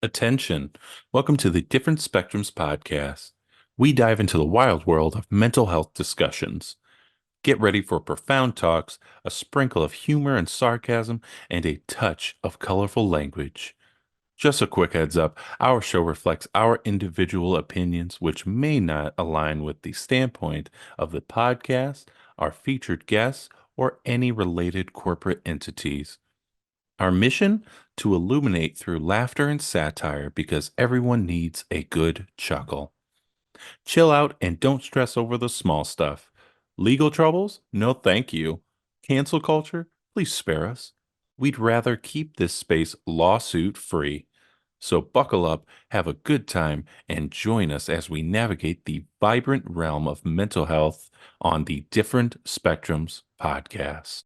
Attention. Welcome to the Different Spectrums podcast. We dive into the wild world of mental health discussions. Get ready for profound talks, a sprinkle of humor and sarcasm, and a touch of colorful language. Just a quick heads up, our show reflects our individual opinions, which may not align with the standpoint of the podcast, our featured guests, or any related corporate entities. Our mission? To illuminate through laughter and satire because everyone needs a good chuckle. Chill out and don't stress over the small stuff. Legal troubles? No, thank you. Cancel culture? Please spare us. We'd rather keep this space lawsuit free. So buckle up, have a good time, and join us as we navigate the vibrant realm of mental health on the Different Spectrums podcast.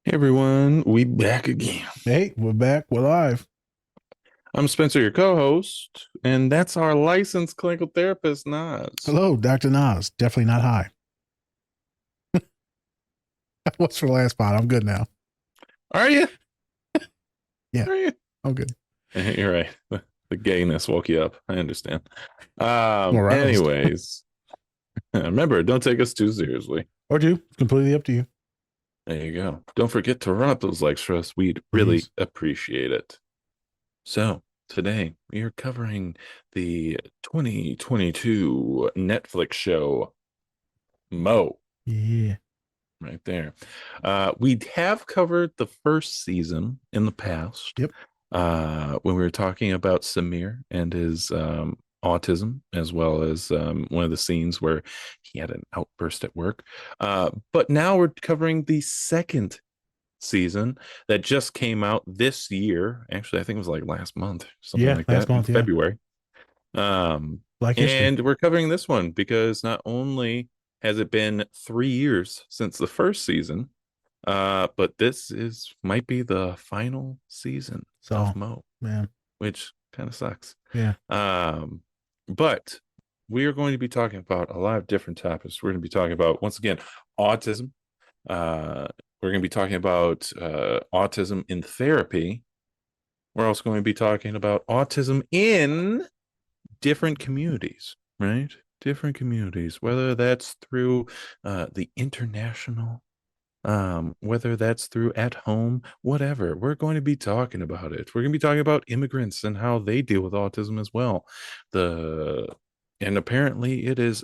Hey everyone, we back again. Hey, we're back. We're live. I'm Spencer, your co-host, and that's our licensed clinical therapist, Nas. Hello, Dr. Nas. Definitely not high. What's for the last part? I'm good now. Are you? Yeah. Are you? I'm good. You're right. The gayness woke you up. I understand. Aroused. Anyways, remember, don't take us too seriously. Or do. It's completely up to you. There you go. Don't forget to run up those likes for us. We'd really appreciate it. So today we are covering the 2022 Netflix show Mo. Yeah. Right there. We have covered the first season in the past. Yep. When we were talking about Samir and his autism, as well as one of the scenes where he had an outburst at work. But now we're covering the second season that just came out this year. Actually, I think it was like last month, something like last that, month, in February. Black history. And we're covering this one because not only has it been 3 years since the first season, but this might be the final season of Mo, man, which kind of sucks. Yeah. But we are going to be talking about a lot of different topics. We're going to be talking about, once again, autism. We're going to be talking about autism in therapy. We're also going to be talking about autism in different communities, right? Different communities, whether that's through the international, whether that's through at home, whatever. We're going to be talking about it. We're going to be talking about immigrants and how they deal with autism as well. And apparently it is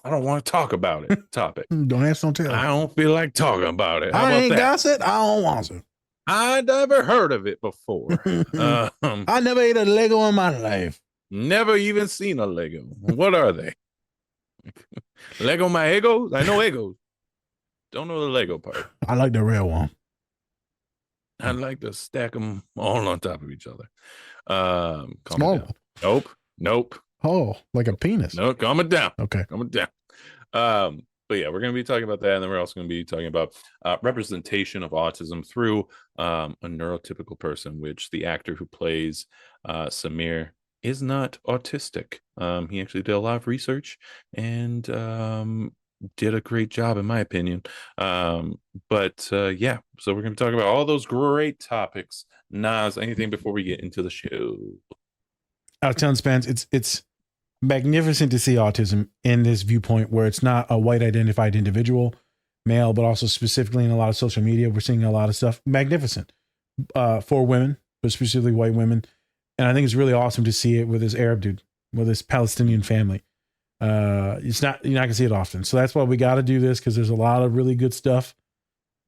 I don't want to talk about it topic. Don't ask, don't tell. I don't feel like talking about it. How I about ain't that? gossip. I don't want to. I never heard of it before. I never ate a Lego in my life. Never even seen a Lego. What are they? Lego my egos? I know egos. Don't know the Lego part. I like the real one. I like to stack them all on top of each other. Small. Nope. Oh, like a penis. No, calm it down. Okay. Calm it down. But yeah, we're going to be talking about that. And then we're also going to be talking about representation of autism through a neurotypical person, which the actor who plays Samir is not autistic. He actually did a lot of research and did a great job, in my opinion. Yeah, so we're going to be talking about all those great topics. Nas, anything before we get into the show? Out of town spans, it's magnificent to see autism in this viewpoint where it's not a white identified individual, male, but also specifically in a lot of social media. We're seeing a lot of stuff. Magnificent for women, but specifically white women. And I think it's really awesome to see it with this Arab dude, with this Palestinian family. You're not gonna see it often. So that's why we got to do this, because there's a lot of really good stuff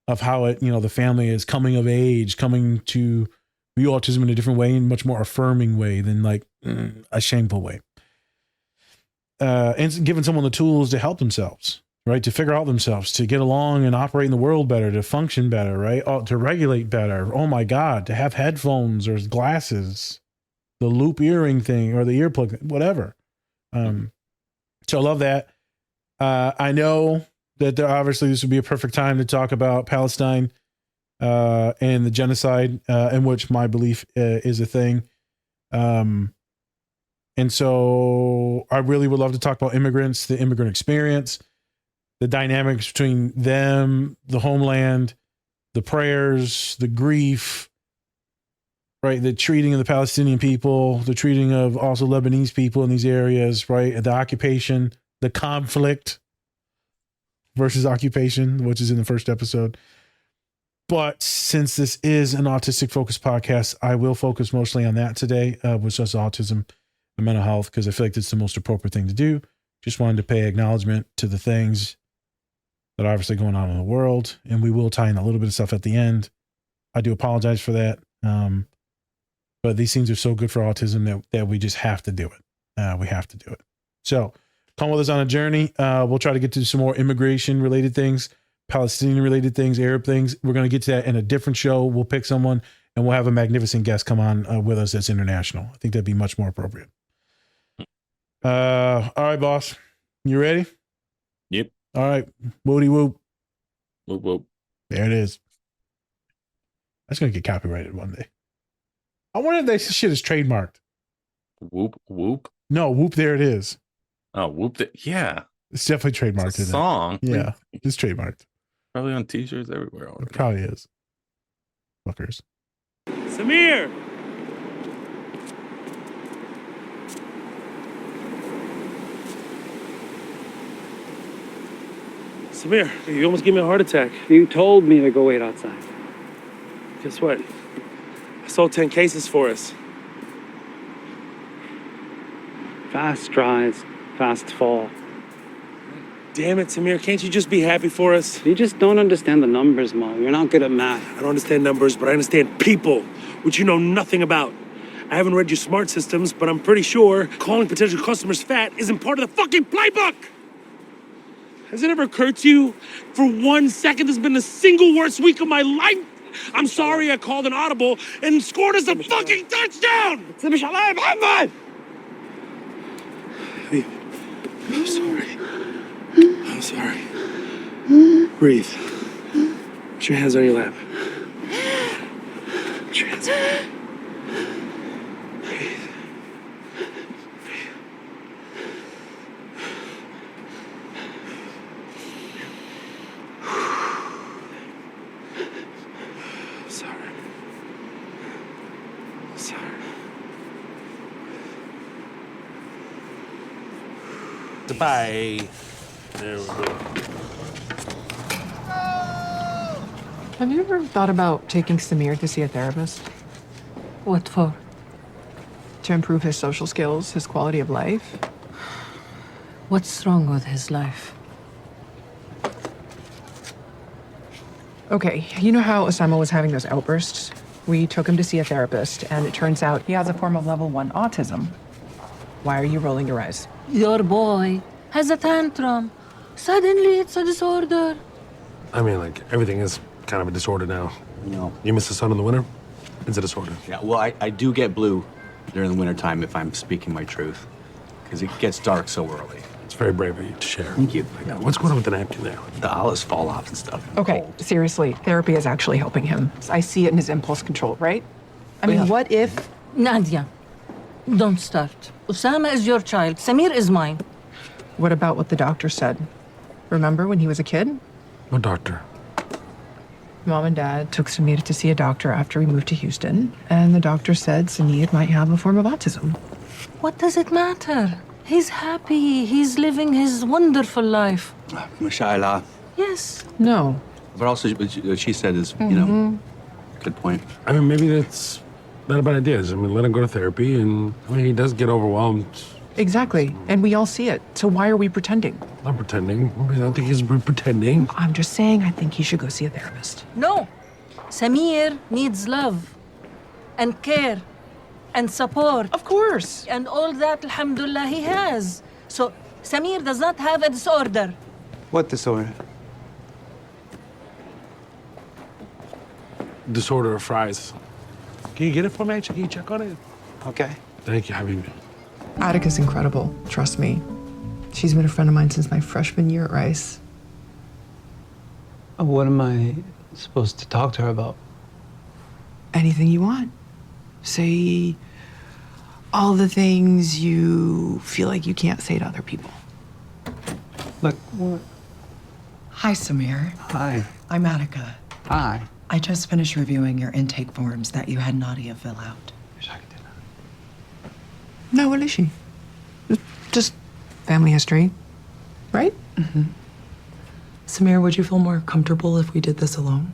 of how it, the family is coming of age, coming to view autism in a different way, in much more affirming way than like a shameful way. And giving someone the tools to help themselves, right? To figure out themselves, to get along and operate in the world better, to function better, right? To regulate better. Oh my God, to have headphones or glasses, the loop earring thing or the earplug, whatever. So I love that. I know that obviously this would be a perfect time to talk about Palestine and the genocide, in which my belief is a thing. And so I really would love to talk about immigrants, the immigrant experience, the dynamics between them, the homeland, the prayers, the grief, right? The treating of the Palestinian people, the treating of also Lebanese people in these areas, right? The occupation, the conflict versus occupation, which is in the first episode. But since this is an autistic focused podcast, I will focus mostly on that today, with just autism and mental health, because I feel like that's the most appropriate thing to do. Just wanted to pay acknowledgement to the things that are obviously going on in the world. And we will tie in a little bit of stuff at the end. I do apologize for that. But these things are so good for autism that we just have to do it. We have to do it. So come with us on a journey. We'll try to get to some more immigration related things, Palestinian related things, Arab things. We're going to get to that in a different show. We'll pick someone and we'll have a magnificent guest come on with us that's international. I think that'd be much more appropriate. All right, boss. You ready? Yep. All right. Woody whoop. Whoop, whoop. There it is. That's going to get copyrighted one day. I wonder if that shit is trademarked. Whoop, whoop. No, whoop, there it is. Oh, whoop. Yeah. It's definitely trademarked. It's a song. Yeah, it's trademarked. Probably on t-shirts everywhere already. It probably is. Fuckers. Samir! Samir, you almost gave me a heart attack. You told me to go wait outside. Guess what? I sold 10 cases for us. Fast rise, fast fall. Damn it, Samir, can't you just be happy for us? You just don't understand the numbers, Mo. You're not good at math. I don't understand numbers, but I understand people, which you know nothing about. I haven't read your smart systems, but I'm pretty sure calling potential customers fat isn't part of the fucking playbook! Has it ever occurred to you, for 1 second, this has been the single worst week of my life? I'm sorry I called an audible and scored us a fucking touchdown! Hey, I'm sorry. I'm sorry. Breathe. Put your hands on your lap. Put your hands on your lap. Breathe. Sorry. Sorry. Goodbye. There we go. Have you ever thought about taking Samir to see a therapist? What for? To improve his social skills, his quality of life? What's wrong with his life? Okay, you know how Osama was having those outbursts? We took him to see a therapist, and it turns out he has a form of level 1 autism. Why are you rolling your eyes? Your boy has a tantrum. Suddenly it's a disorder. I mean, like, everything is kind of a disorder now. No. You miss the sun in the winter? It's a disorder. Yeah, well, I do get blue during the wintertime if I'm speaking my truth, because it gets dark so early. It's very brave of you to share. Thank you. Yeah, what's going on with the napkin there? The olives fall off and stuff. Okay, seriously, therapy is actually helping him. I see it in his impulse control, right? I mean, what if... Nadia, don't start. Osama is your child. Samir is mine. What about what the doctor said? Remember when he was a kid? No doctor. Mom and Dad took Samir to see a doctor after we moved to Houston, and the doctor said Samir might have a form of autism. What does it matter? He's happy. He's living his wonderful life. Mashallah. Yes. No. But also, what she said is, you know, good point. I mean, maybe that's not a bad idea. I mean, let him go to therapy, and I mean, he does get overwhelmed. Exactly. And we all see it. So why are we pretending? Not pretending. I don't think he's pretending. I'm just saying I think he should go see a therapist. No. Samir needs love and care and support. Of course. And all that, alhamdulillah, he has. So Samir does not have a disorder. What disorder? Disorder of fries. Can you get it for me? Can you check on it? Okay. Thank you, Habibi. Attica's incredible. Trust me. She's been a friend of mine since my freshman year at Rice. What am I supposed to talk to her about? Anything you want. Say all the things you feel like you can't say to other people. Like what? Hi, Samir. Hi. I'm Attica. Hi. I just finished reviewing your intake forms that you had Nadia fill out. No, what is she? Just family history, right? Samir, would you feel more comfortable if we did this alone?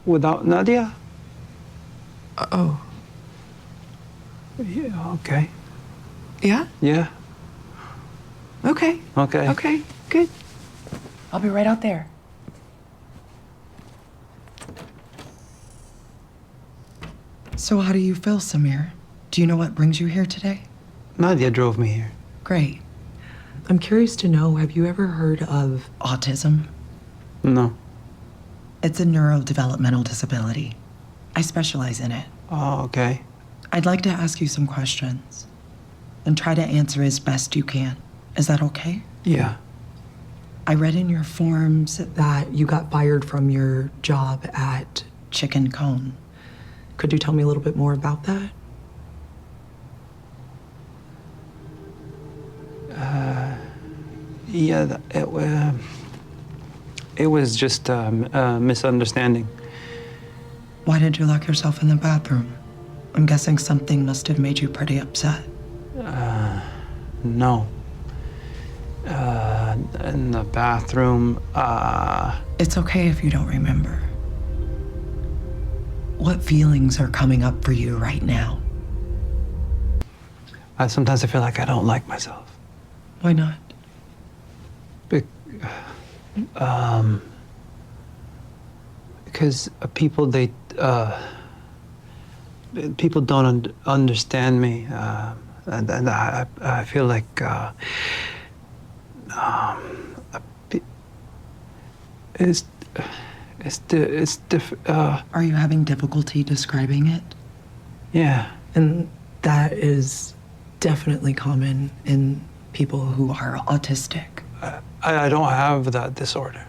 Without Nadia? Oh. Yeah, okay. Yeah? Yeah, Okay. okay. Okay, good. I'll be right out there. So how do you feel, Samir? Do you know what brings you here today? Nadia drove me here. Great. I'm curious to know, have you ever heard of autism? No. It's a neurodevelopmental disability. I specialize in it. Oh, okay. I'd like to ask you some questions and try to answer as best you can. Is that okay? Yeah. I read in your forms that you got fired from your job at Chicken Cone. Could you tell me a little bit more about that? Yeah, it was just a misunderstanding. Why did you lock yourself in the bathroom? I'm guessing something must have made you pretty upset. No. In the bathroom, It's okay if you don't remember. What feelings are coming up for you right now? sometimes I feel like I don't like myself. Why not? Because people, people don't understand me, and I feel like Are you having difficulty describing it? yeah. And that is definitely common in people who are autistic. I don't have that disorder.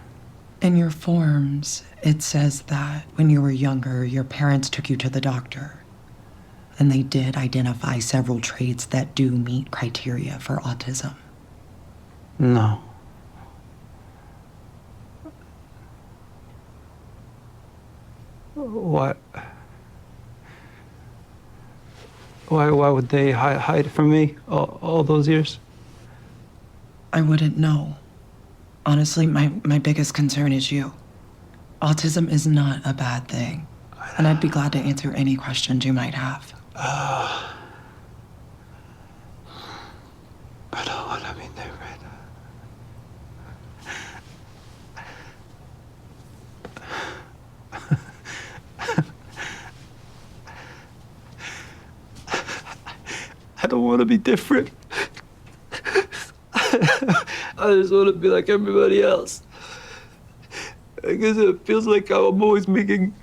In your forms, it says that when you were younger, your parents took you to the doctor. And they did identify several traits that do meet criteria for autism. No. What? Why would they hide from me all those years? I wouldn't know. Honestly, my biggest concern is you. Autism is not a bad thing. And I'd be glad to answer any questions you might have. I don't want to be different. I don't want to be different. I just want to be like everybody else. I guess it feels like I'm always making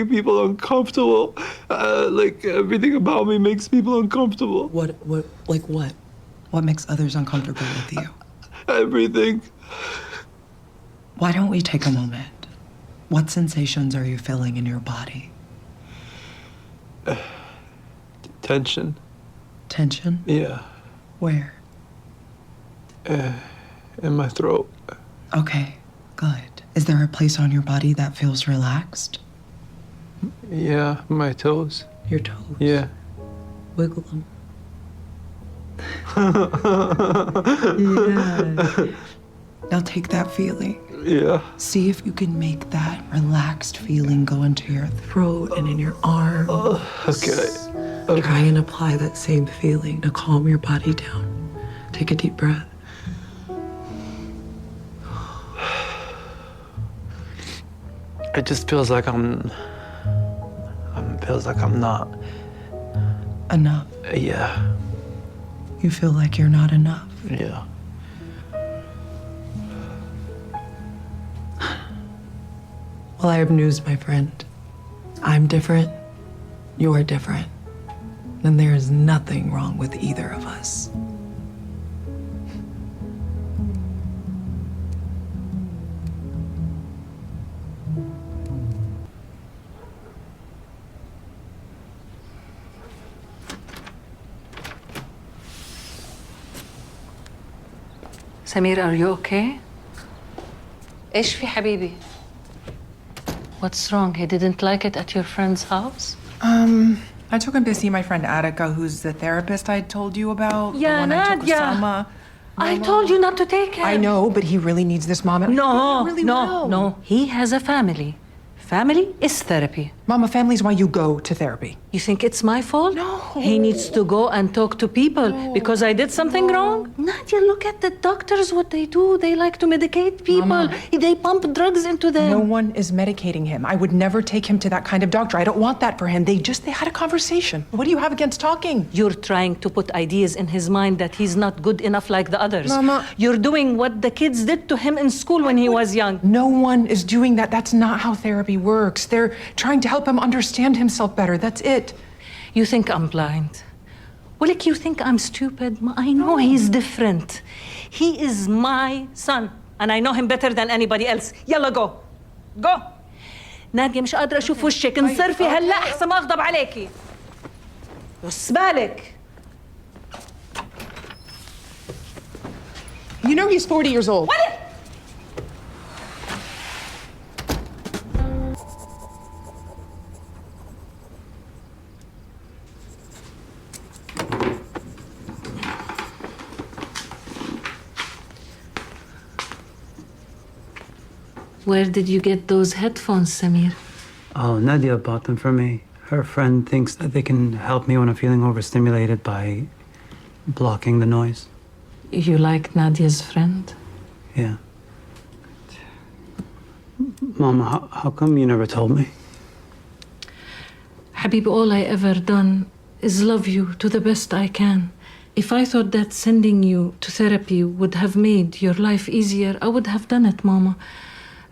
people uncomfortable. Like everything about me makes people uncomfortable. What? What makes others uncomfortable with you? Everything. Why don't we take a moment? What sensations are you feeling in your body? Tension. Tension? Yeah. Where? In my throat. Okay, good. Is there a place on your body that feels relaxed? Yeah, my toes. Your toes? Yeah. Wiggle them. Yeah. Now take that feeling. Yeah. See if you can make that relaxed feeling go into your throat and in your arms. Okay. Try and apply that same feeling to calm your body down. Take a deep breath. It just feels like I'm not. Enough. Yeah. You feel like you're not enough. Yeah. Well, I have news, my friend. I'm different. You're different. And there is nothing wrong with either of us. سمير are you okay؟ ايش في حبيبي؟ What's wrong? He didn't like it at your friend's house? I took him to see my friend Attica, who's the therapist I told you about. Yeah, the one I took Nadia. Osama. I told you not to take him. I know, but he really needs this, Mama. No, really no, will. no. He has a family. Family is therapy. Mama, family's why you go to therapy. You think it's my fault? No. He needs to go and talk to people because I did something wrong? Nadia, look at the doctors, what they do. They like to medicate people. Mama. They pump drugs into them. No one is medicating him. I would never take him to that kind of doctor. I don't want that for him. They had a conversation. What do you have against talking? You're trying to put ideas in his mind that he's not good enough like the others. Mama. You're doing what the kids did to him in school when he was young. No one is doing that. That's not how therapy works. They're trying to help him understand himself better. That's it. You think I'm blind? Well, like you think I'm stupid? I know he's different. He is my son, and I know him better than anybody else. يلا go. Go. نادية مش قادرة أشوف وشك. انصرفي هلا أحسن ما أغضب عليكي. بس بالك. You know he's 40 years old. What? Where did you get those headphones, Samir? Oh, Nadia bought them for me. Her friend thinks that they can help me when I'm feeling overstimulated by blocking the noise. You like Nadia's friend? Yeah. Mama, how come you never told me? Habibi, all I ever done is love you to the best I can. If I thought that sending you to therapy would have made your life easier, I would have done it, Mama.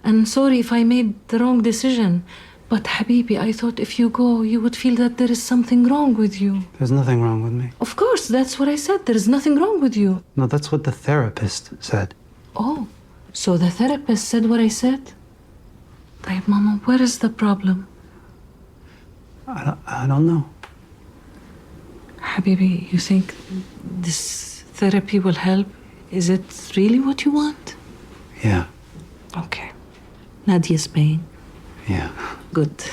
And sorry if I made the wrong decision. But Habibi, I thought if you go, you would feel that there is something wrong with you. There's nothing wrong with me. Of course, that's what I said. There is nothing wrong with you. No, that's what the therapist said. Oh, so the therapist said what I said? طيب, Mama, where is the problem? I don't know. Habibi, you think this therapy will help? Is it really what you want? Yeah. Okay. Nadia's paying. Yeah. Good.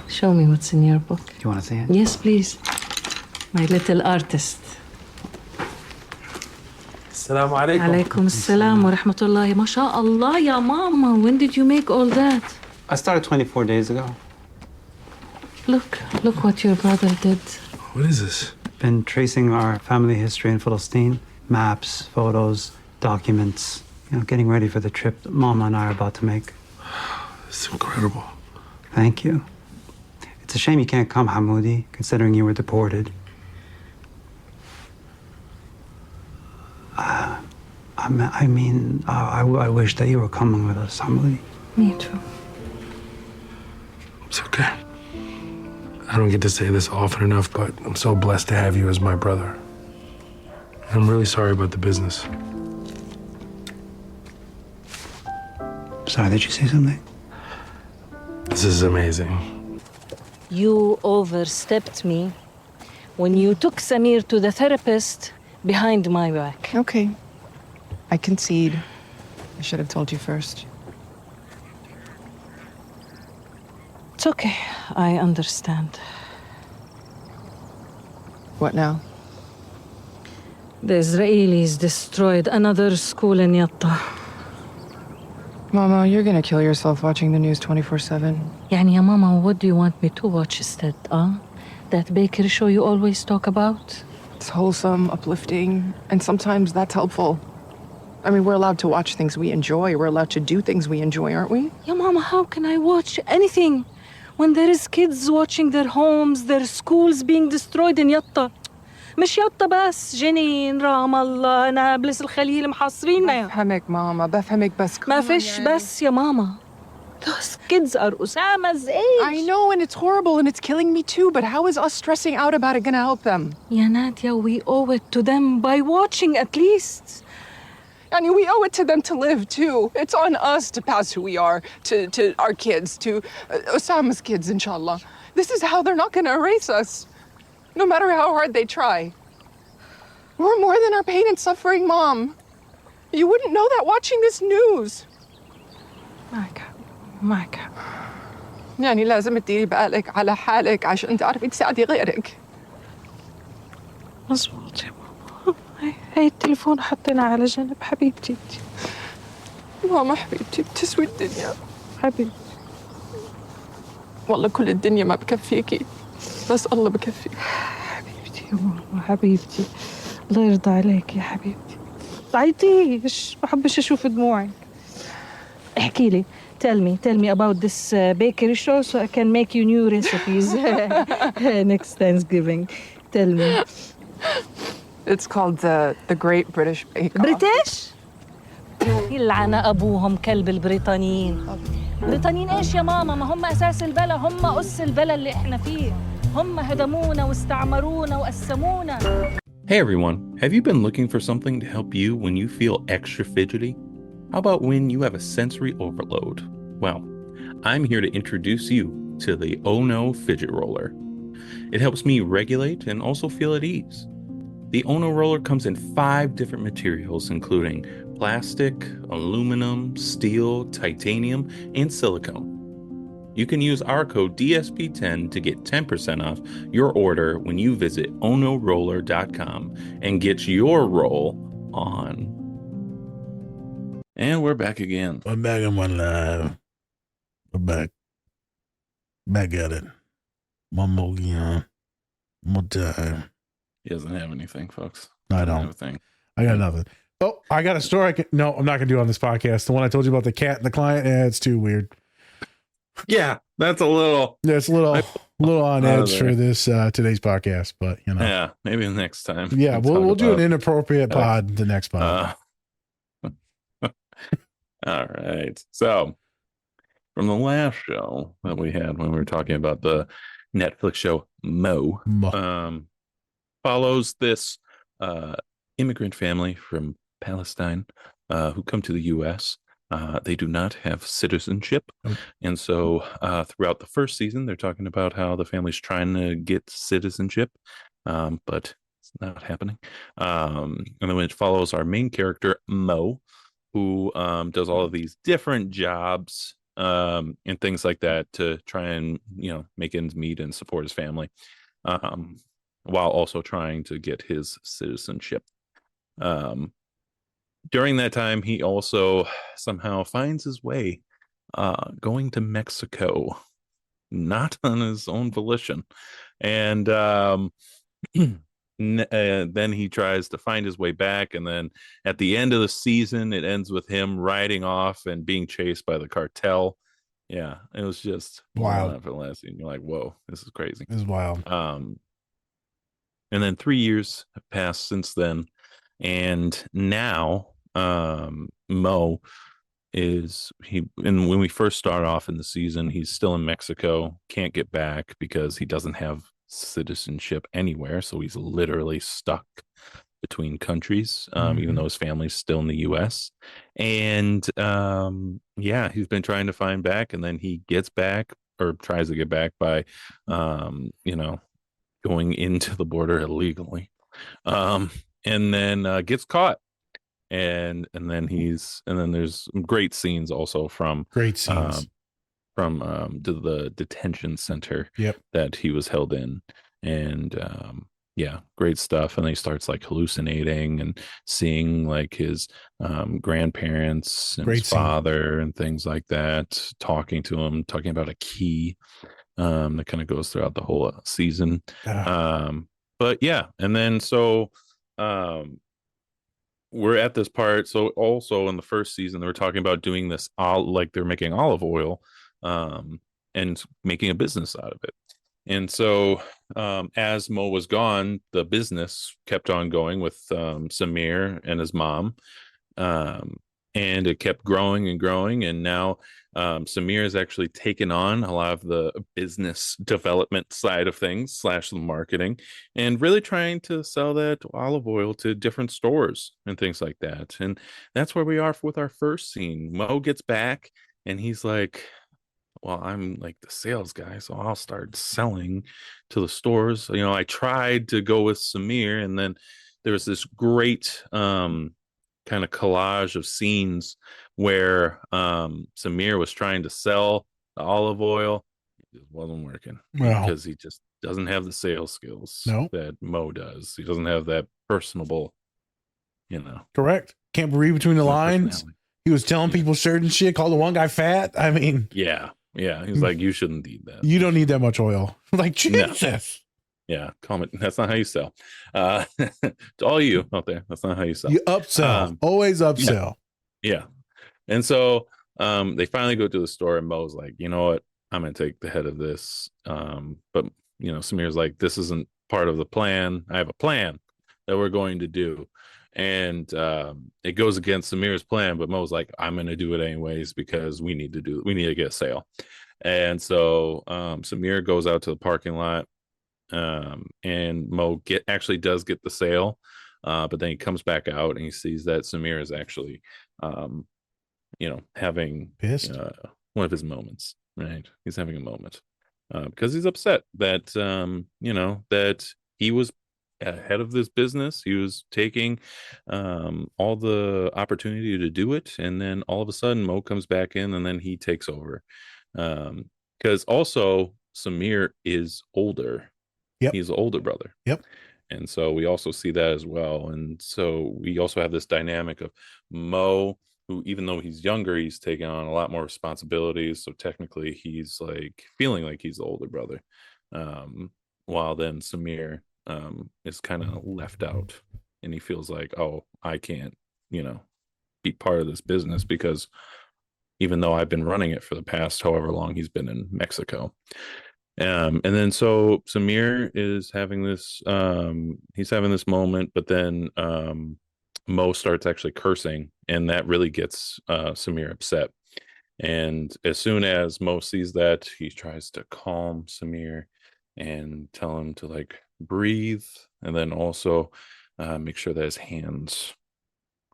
Show me what's in your book. Do you want to see it? Yes, please. My little artist. Assalamu alaikum. Alaikum assalam wa rahmatullahi. MashaAllah, ya mama. When did you make all that? I started 24 days ago. Look what your brother did. What is this? Been tracing our family history in Palestine. Maps, photos, documents. Getting ready for the trip that Mama and I are about to make. It's incredible. Thank you. It's a shame you can't come, Hamoudi, considering you were deported. I wish that you were coming with us, Hamoudi. Me too. It's okay. I don't get to say this often enough, but I'm so blessed to have you as my brother. I'm really sorry about the business. Sorry, did you say something? This is amazing. You overstepped me when you took Samir to the therapist behind my back. Okay. I concede. I should have told you first. It's okay. I understand. What now? The Israelis destroyed another school in Yatta. Mama, you're gonna kill yourself watching the news 24/7. يعني يا Mama, what do you want me to watch instead, That bakery show you always talk about? It's wholesome, uplifting, and sometimes that's helpful. I mean, we're allowed to watch things we enjoy. We're allowed to do things we enjoy, aren't we? Yeah, Mama, how can I watch anything when there is kids watching their homes, their schools being destroyed in Yatta? مش يطا بس، جنين، رام الله، نابلس، الخليل محاصريننا. بفهمك ماما، بفهمك بس ما فيش بس يا ماما. Those kids are Osama's age. I know, and it's horrible, and it's killing me too, but how is us stressing out about it gonna help them? يا نادية, we owe it to them by watching at least. I mean, we owe it to them to live too. It's on us to pass who we are to our kids, to Osama's kids, inshallah. This is how they're not gonna erase us. No matter how hard they try. We're more than our pain and suffering, Mom. You wouldn't know that watching this news. My God. معك حق. يعني لازم تديري بالك على حالك عشان تعرفي تساعدي غيرك. مظبوط يا ماما. هاي التليفون حطينا على جنب حبيبتي. ماما حبيبتي بتسوي الدنيا. حبيبتي والله كل الدنيا ما بكفيكي، بس الله بكفي. حبيبتي يا ماما حبيبتي، الله يرضى عليك يا حبيبتي. تعيطيش، ما بحبش اشوف دموعك. احكي لي. Tell me about this bakery show so I can make you new recipes next Thanksgiving. Tell me. It's called the Great British Bake Off. بريتش؟ يلعن ابوهم كلب البريطانيين. بريطانيين ايش يا ماما؟ ما هم اساس البلا، هم اس البلا اللي احنا فيه. هم هدمونا واستعمرونا وقسمونا. Hey everyone, have you been looking for something to help you when you feel extra fidgety? How about when you have a sensory overload? Well, I'm here to introduce you to the Oh No Fidget Roller. It helps me regulate and also feel at ease. The Oh No Roller comes in 5 different materials, including plastic, aluminum, steel, titanium, and silicone. You can use our code DSP10 to get 10% off your order when you visit onoroller.com and get your roll on. And we're back again. I'm back in one live. We're back. Back at it. One more again. One more time. He doesn't have anything, folks. I Doesn't don't. have a thing. I got nothing. Oh, I got a story. No, I'm not going to do it on this podcast. The one I told you about the cat and the client. It's too weird. Yeah, that's a little. Yeah, it's a little on edge for this today's podcast, but you know. Yeah, maybe next time. Yeah, we'll do an inappropriate pod the next pod. All right. So, from the last show that we had when we were talking about the Netflix show Mo, follows this immigrant family from Palestine who come to the U.S. They do not have citizenship. And so throughout the first season, they're talking about how the family's trying to get citizenship, but it's not happening. And then it follows our main character, Mo, who does all of these different jobs and things like that to try and, make ends meet and support his family, while also trying to get his citizenship. During that time, he also somehow finds his way going to Mexico, not on his own volition. And then he tries to find his way back. And then at the end of the season, it ends with him riding off and being chased by the cartel. Yeah, it was just wild. For the last scene, you're like, whoa, this is crazy. This is wild. And then 3 years have passed since then. And now Mo and when we first start off in the season, he's still in Mexico, can't get back because he doesn't have citizenship anywhere, so he's literally stuck between countries, even though his family's still in the US. And he's been trying to find back, and then he gets back, or tries to get back by going into the border illegally, and then gets caught. And then there's great scenes also from the detention center that he was held in. And great stuff. And then he starts like hallucinating and seeing like his grandparents and his father and things like that, talking to him, talking about a key that kind of goes throughout the whole season. But yeah, and then so we're at this part. So also in the first season, they were talking about doing this, like they're making olive oil and making a business out of it. And so as Mo was gone, the business kept on going with Samir and his mom. And it kept growing and growing. And now Samir has actually taken on a lot of the business development side of things / the marketing, and really trying to sell that olive oil to different stores and things like that. And that's where we are with our first scene. Mo gets back and he's like, well, I'm like the sales guy, so I'll start selling to the stores. I tried to go with Samir, and then there was this great kind of collage of scenes where Samir was trying to sell the olive oil. It just wasn't working Well, because he just doesn't have the sales skills no, that Mo does. He doesn't have that personable, correct. Can't read between the lines. personality. He was telling Yeah. people certain shit, called the one guy fat. I mean, Yeah. He's like, you shouldn't eat that. you don't need that much oil. Like, No. Jesus. Yeah, comment. That's not how you sell. To all you out there, that's not how you sell. You upsell. Always upsell. Yeah. And so they finally go to the store, and Mo's like, you know what? I'm gonna take the head of this. But Samir's like, this isn't part of the plan. I have a plan that we're going to do. And it goes against Samir's plan, but Mo's like, I'm gonna do it anyways because we need to get a sale. And so Samir goes out to the parking lot, and Mo actually does get the sale, but then he comes back out and he sees that Samir is actually having Pissed. one of his moments, right? He's having a moment because he's upset that that he was ahead of this business. He was taking all the opportunity to do it, and then all of a sudden Mo comes back in, and then he takes over. Because also Samir is older. Yep. He's an older brother. Yep. And so we also see that as well. And so we also have this dynamic of Mo, who, even though he's younger, he's taking on a lot more responsibilities. So technically he's like feeling like he's the older brother. While then Samir is kind of left out, and he feels like, oh, I can't, be part of this business because even though I've been running it for the past however long he's been in Mexico. And then so Samir is having this moment, but then Mo starts actually cursing, and that really gets Samir upset. And as soon as Mo sees that, he tries to calm Samir and tell him to like breathe, and then also make sure that his hands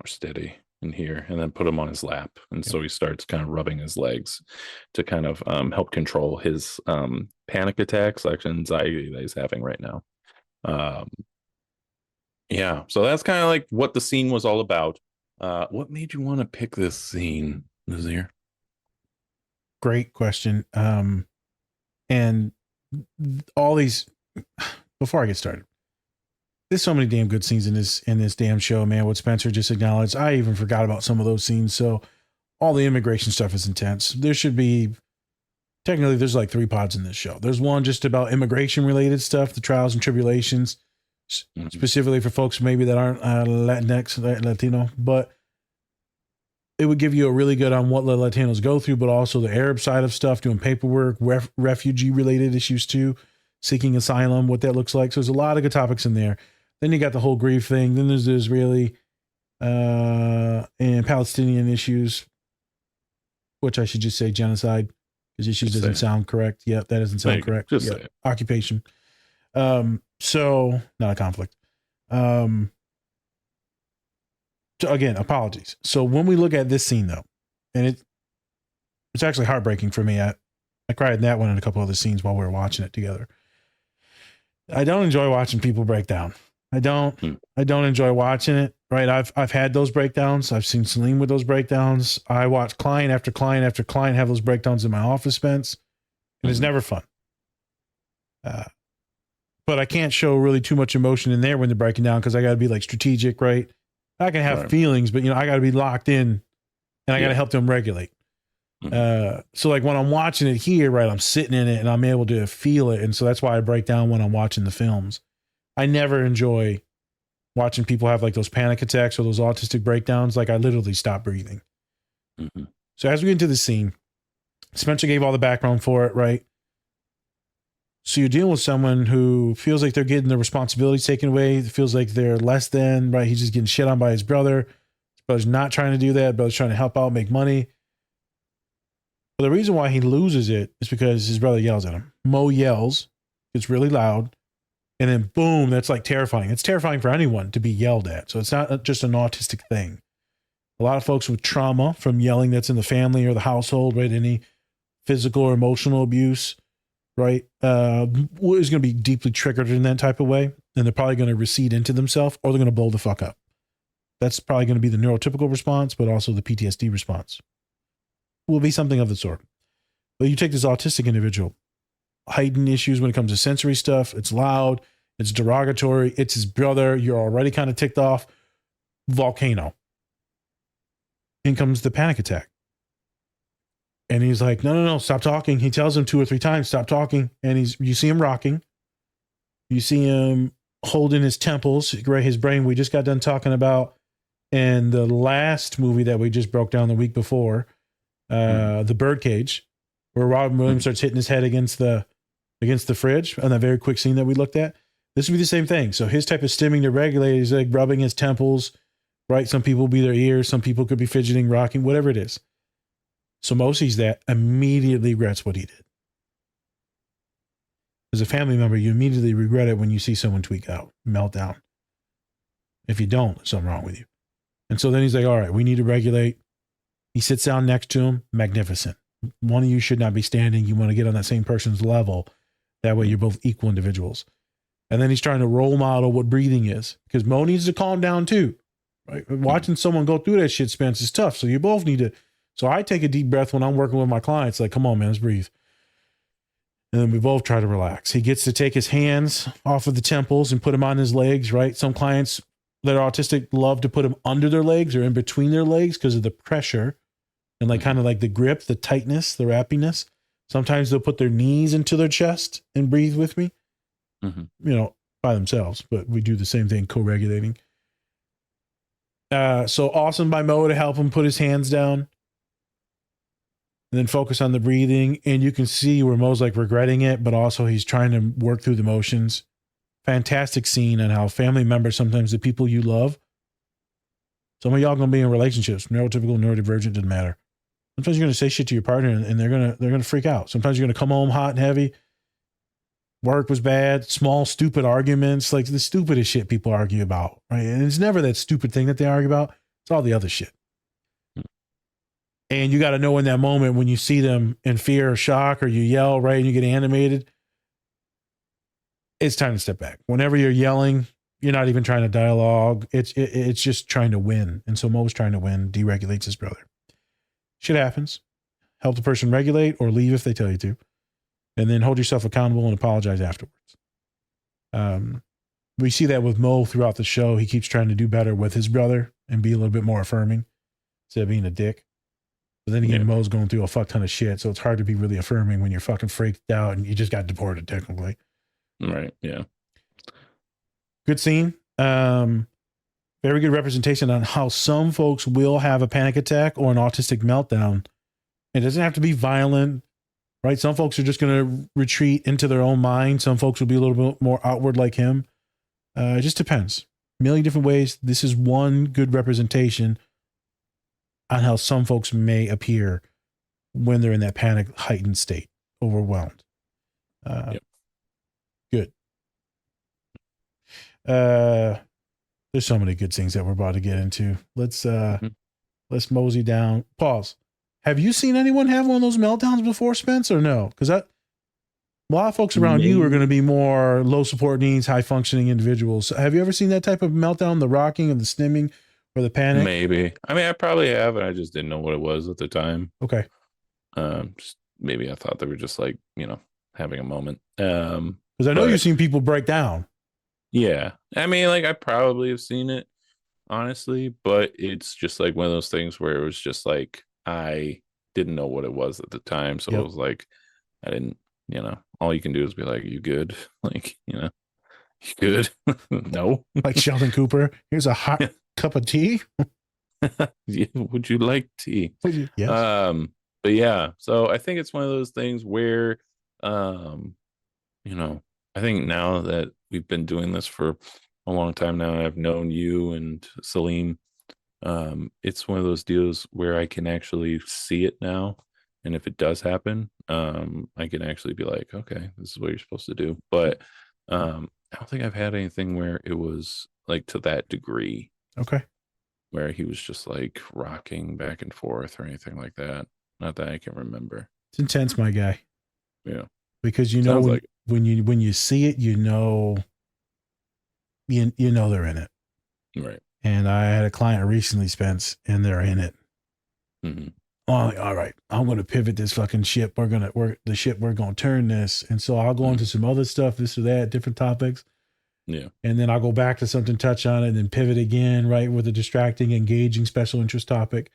are steady in here, and then put him on his lap. And so he starts kind of rubbing his legs to kind of help control his panic attacks, like anxiety that he's having right now. So that's kind of like what the scene was all about. What made you want to pick this scene, Nazir? Great question. And all these, before I get started, there's so many damn good scenes in this damn show, man. What Spencer just acknowledged, I even forgot about some of those scenes. So all the immigration stuff is intense. There should be, technically, there's like 3 pods in this show. There's one just about immigration related stuff, the trials and tribulations, specifically for folks maybe that aren't Latinx, Latino, but it would give you a really good on what the Latinos go through, but also the Arab side of stuff, doing paperwork, refugee related issues too, seeking asylum, what that looks like. So there's a lot of good topics in there. Then you got the whole grief thing. Then there's the Israeli and Palestinian issues, which I should just say genocide, because issues doesn't sound correct. Yeah, that doesn't sound correct. Just say it. Occupation. So not a conflict. So again, apologies. So when we look at this scene though, and it's actually heartbreaking for me. I cried in that one and a couple other scenes while we were watching it together. I don't enjoy watching people break down. I don't enjoy watching it. Right. I've had those breakdowns. I've seen Celine with those breakdowns. I watch client after client after client have those breakdowns in my office, Spence, and it's never fun. But I can't show really too much emotion in there when they're breaking down, because I got to be like strategic, right? I can have feelings, but I got to be locked in, and I got to help them regulate. So like when I'm watching it here, right, I'm sitting in it and I'm able to feel it. And so that's why I break down when I'm watching the films. I never enjoy watching people have like those panic attacks or those autistic breakdowns. Like I literally stop breathing. So as we get into the scene, Spencer gave all the background for it, right? So you're dealing with someone who feels like they're getting their responsibilities taken away. Feels like they're less than, right? He's just getting shit on by his brother. His brother's not trying to do that. Brother's trying to help out, make money. But the reason why he loses it is because his brother yells at him. Mo yells. It's really loud. And then boom, that's like terrifying. It's terrifying for anyone to be yelled at. So it's not just an autistic thing. A lot of folks with trauma from yelling that's in the family or the household, right? Any physical or emotional abuse, right? Is going to be deeply triggered in that type of way. And they're probably going to recede into themselves, or they're going to blow the fuck up. That's probably going to be the neurotypical response, but also the PTSD response will be something of the sort. But you take this autistic individual, heightened issues when it comes to sensory stuff. It's loud. It's derogatory. It's his brother. You're already kind of ticked off. Volcano. In comes the panic attack. And he's like, no, stop talking. He tells him 2 or 3 times, stop talking. And you see him rocking. You see him holding his temples, right? His brain. We just got done talking about in the last movie that we just broke down the week before, The Birdcage, where Robin Williams starts hitting his head against the fridge on that very quick scene that we looked at. This would be the same thing. So his type of stimming to regulate is like rubbing his temples, right? Some people will be their ears. Some people could be fidgeting, rocking, whatever it is. So Mo sees that, immediately regrets what he did. As a family member, you immediately regret it when you see someone tweak out, melt down. If you don't, there's something wrong with you. And so then he's like, all right, we need to regulate. He sits down next to him. Magnificent. One of you should not be standing. You want to get on that same person's level. That way you're both equal individuals. And then he's trying to role model what breathing is, because Mo needs to calm down too. Right? Watching someone go through that shit, Spence, is tough. So you both need to. So I take a deep breath when I'm working with my clients, like, come on, man, let's breathe. And then we both try to relax. He gets to take his hands off of the temples and put them on his legs, right? Some clients that are autistic love to put them under their legs or in between their legs because of the pressure and like kind of like the grip, the tightness, the wrappiness. Sometimes they'll put their knees into their chest and breathe with me, by themselves, but we do the same thing, co-regulating. So awesome by Mo to help him put his hands down and then focus on the breathing. And you can see where Mo's like regretting it, but also he's trying to work through the motions. Fantastic scene on how family members, sometimes the people you love, some of y'all gonna be in relationships, neurotypical, neurodivergent, doesn't matter. Sometimes you're gonna say shit to your partner and they're gonna freak out. Sometimes you're gonna come home hot and heavy. Work was bad, small, stupid arguments, like the stupidest shit people argue about, right? And it's never that stupid thing that they argue about. It's all the other shit. And you got to know in that moment when you see them in fear or shock or you yell, right, and you get animated, it's time to step back. Whenever you're yelling, you're not even trying to dialogue. It's just trying to win. And so Mo's trying to win, deregulates his brother. Shit happens. Help the person regulate or leave if they tell you to. And then hold yourself accountable and apologize afterwards. We see that with Mo throughout the show. He keeps trying to do better with his brother and be a little bit more affirming instead of being a dick. But then again, Mo's going through a fuck ton of shit, so it's hard to be really affirming when you're fucking freaked out and you just got deported, technically. Right, yeah. Good scene. Very good representation on how some folks will have a panic attack or an autistic meltdown. It doesn't have to be violent, right? Some folks are just going to retreat into their own mind. Some folks will be a little bit more outward like him. It just depends. A million different ways. This is one good representation on how some folks may appear when they're in that panic heightened state, overwhelmed. Good. There's so many good things that we're about to get into. Let's mosey down. Pause. Have you seen anyone have one of those meltdowns before, Spence, or no? Because a lot of folks around you are going to be more low support needs, high functioning individuals. Have you ever seen that type of meltdown, the rocking and the stimming or the panic? Maybe. I mean, I probably have, and I just didn't know what it was at the time. Okay. Just maybe I thought they were just like, having a moment. Because I know you've seen people break down. Yeah. I mean, like, I probably have seen it, honestly, but it's just like one of those things where it was just like, I didn't know what it was at the time. So it was like, I didn't, all you can do is be like, you good? Like, you good? No. Like Sheldon Cooper, here's a hot cup of tea. Would you like tea? Yes. But yeah, so I think it's one of those things where, I think now that we've been doing this for a long time now, I've known you and Salim. It's one of those deals where I can actually see it now. And if it does happen, I can actually be like, okay, this is what you're supposed to do. But I don't think I've had anything where it was like to that degree. Okay. Where he was just like rocking back and forth or anything like that. Not that I can remember. It's intense, my guy. Yeah. Because when you see it, you know they're in it. Right. And I had a client recently, Spence, and they're in it. Mm-hmm. Oh, all right, I'm going to pivot this fucking ship. We're going to turn this. And so I'll go into some other stuff, this or that, different topics. Yeah. And then I'll go back to something, touch on it, and then pivot again, right, with a distracting, engaging special interest topic.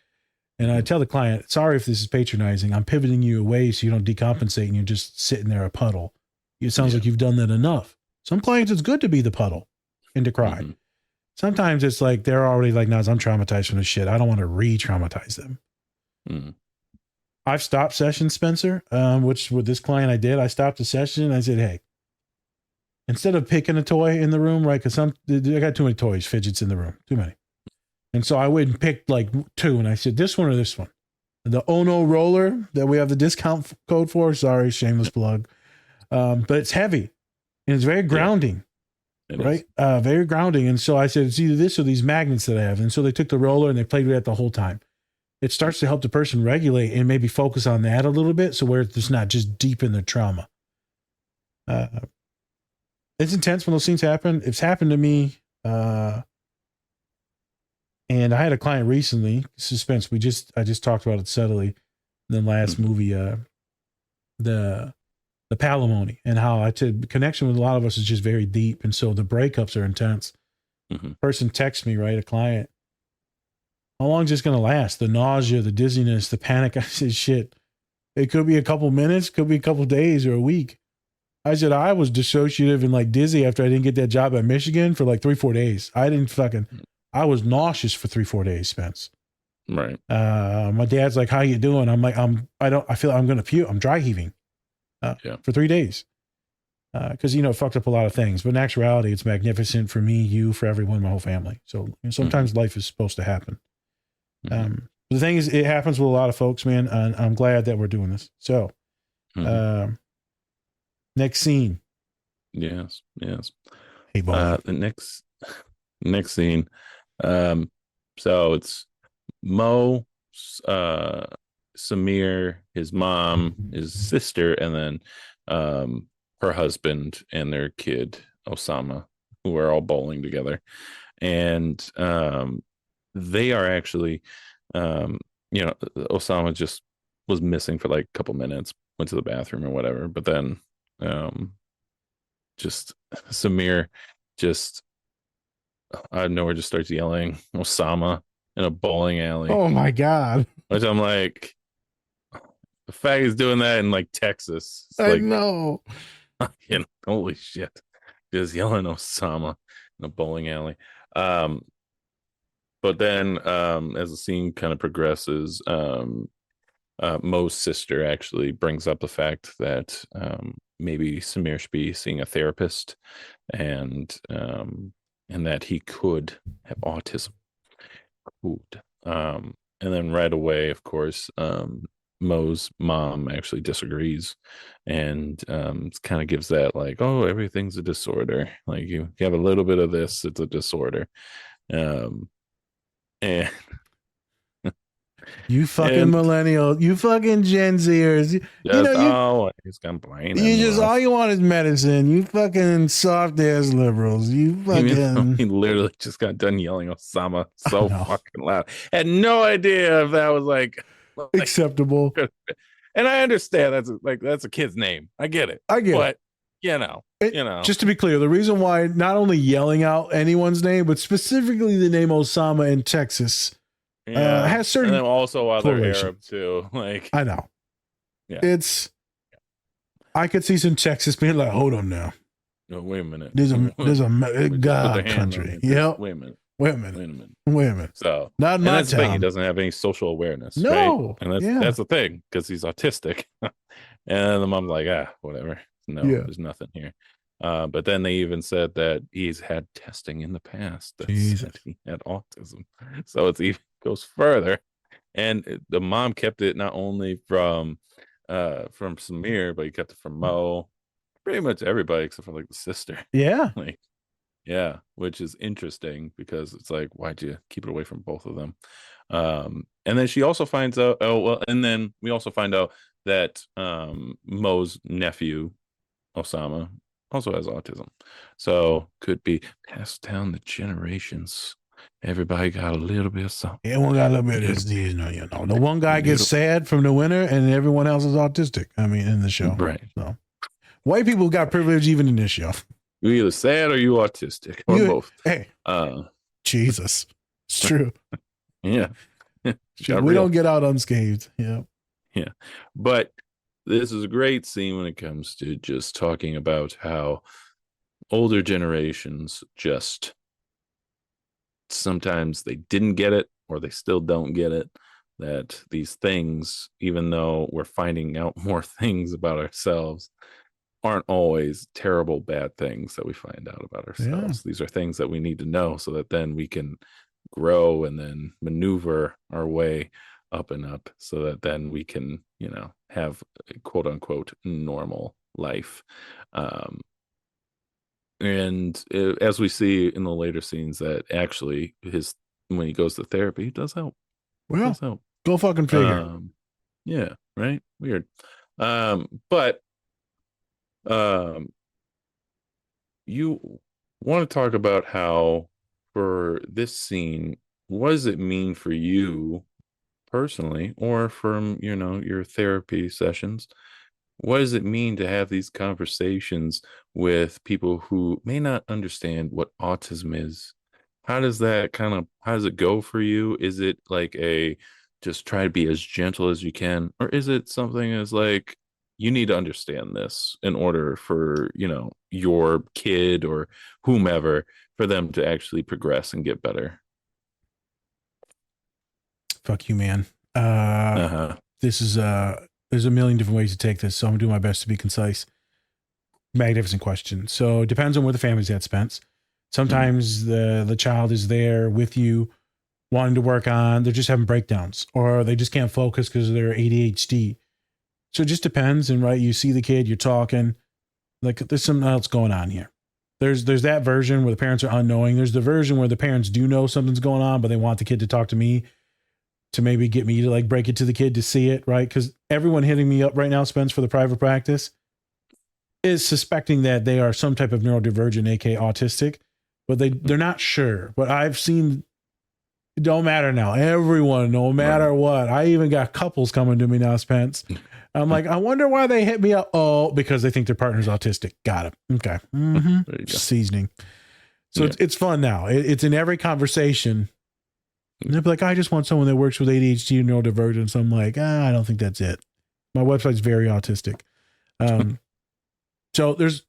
And I tell the client, sorry if this is patronizing. I'm pivoting you away so you don't decompensate and you're just sitting there a puddle. It sounds like you've done that enough. Some clients, it's good to be the puddle and to cry. Mm-hmm. Sometimes it's like they're already like, no, I'm traumatized from this shit. I don't want to re-traumatize them. Mm-hmm. I've stopped sessions, Spencer, which with this client I did. I stopped the session and I said, hey, instead of picking a toy in the room, right? Because I got too many toys, fidgets in the room, too many. And so I went and picked like two, and I said, this one or this one? The Ono roller that we have the discount code for. Sorry, shameless plug. But it's heavy and it's very grounding, right? Very grounding. And so I said, it's either this or these magnets that I have. And so they took the roller and they played with it the whole time. It starts to help the person regulate and maybe focus on that a little bit. So where it's not just deep in their trauma. It's intense when those things happen. It's happened to me. And I had a client recently, suspense. I just talked about it subtly in the last movie, the palimony, and how I said connection with a lot of us is just very deep. And so the breakups are intense. Person texts me, right? A client. How long is this going to last? The nausea, the dizziness, the panic. I said, shit, it could be a couple minutes, could be a couple days or a week. I said, I was dissociative and like dizzy after I didn't get that job at Michigan for like 3-4 days. I was nauseous for 3-4 days, Spence. Right. My dad's like, how you doing? I'm like, I feel I'm going to puke. I'm dry heaving for 3 days. Cause it fucked up a lot of things, but in actuality, it's magnificent for me, you, for everyone, my whole family. So sometimes life is supposed to happen. The thing is, it happens with a lot of folks, man. And I'm glad that we're doing this. So, next scene. Yes. Hey, boy. The next scene. So it's Mo, Samir, his mom, his sister, and then her husband and their kid, Osama, who are all bowling together. And they are actually, Osama just was missing for like a couple minutes, went to the bathroom or whatever. But then just Samir just out of nowhere just starts yelling Osama in a bowling alley. Oh my God. Which I'm like, the fact he's doing that in like Texas. I like, know. Holy shit. Just yelling Osama in a bowling alley. But then as the scene kind of progresses, Mo's sister actually brings up the fact that maybe Samir should be seeing a therapist and that he could have autism. And then right away, of course, Mo's mom actually disagrees and kind of gives that like, oh, everything's a disorder. Like you have a little bit of this, it's a disorder. And you fucking millennial, you fucking Gen Zers. Always complaining. All you want is medicine. You fucking soft ass liberals. You fucking. He literally just got done yelling Osama so fucking loud. Had no idea if that was like acceptable. And I understand that's a kid's name. I get it. But just to be clear, the reason why not only yelling out anyone's name, but specifically the name Osama in Texas. Has certain, and then also other Arab too. Like I know, I could see some Texas being like, "Hold on now, no, wait a minute. There's a God country. Yep. Wait a minute. So not my that's town. the thing. He doesn't have any social awareness. No, right? And that's the thing because he's autistic. And the mom's like, whatever. No, there's nothing here. But then they even said that he's had testing in the past that said he had autism. So it's even goes further. And the mom kept it not only from Samir, but he kept it from Mo, pretty much everybody except for like the sister. Yeah. Which is interesting because it's like, why'd you keep it away from both of them? And then she also finds out, and then we also find out that Mo's nephew, Osama, also has autism. So could be passed down the generations. Everybody got a little bit of something. Everyone got a little bit of this, you know. The one guy gets Little- sad from the winter, and everyone else is autistic. I mean, in the show, Right. So, white people got privilege even in this show. You either sad or you autistic, or both. Hey, Jesus, it's true. Yeah. We don't get out unscathed. Yeah. Yeah. But this is a great scene when it comes to just talking about how older generations just sometimes they didn't get it or they still don't get it, that these things, even though we're finding out more things about ourselves, aren't always terrible bad things that we find out about ourselves. These are things that we need to know so that then we can grow and then maneuver our way up and up so that then we can, have a quote unquote normal life. As we see in the later scenes, that actually when he goes to therapy, it does help. Well, does help. Go fucking figure. Yeah, right. Weird. But you want to talk about how for this scene, what does it mean for you personally, or from your therapy sessions? What does it mean to have these conversations with people who may not understand what autism is? How does it go for you? Is it like just try to be as gentle as you can, or is it something as like you need to understand this in order for your kid or whomever, for them to actually progress and get better? Fuck you, man. Uh-huh. This is there's a million different ways to take this, so I'm gonna do my best to be concise. Magnificent question. So it depends on where the family's at, Spence. Sometimes the child is there with you, wanting to work on, they're just having breakdowns, or they just can't focus because of their ADHD. So it just depends. And right, you see the kid, you're talking, like there's something else going on here. There's that version where the parents are unknowing. There's the version where the parents do know something's going on, but they want the kid to talk to me to maybe get me to like break it to the kid to see it, right? Because everyone hitting me up right now, Spence, for the private practice is suspecting that they are some type of neurodivergent, aka autistic, but they're not sure. But I've seen, it don't matter now. Everyone, no matter what. I even got couples coming to me now, Spence. I'm like, I wonder why they hit me up. Oh, because they think their partner's autistic. Got it. Okay. Seasoning. So it's fun now. It's in every conversation. And they'll be like, I just want someone that works with ADHD and neurodivergence. I'm like, I don't think that's it. My website's very autistic. So there's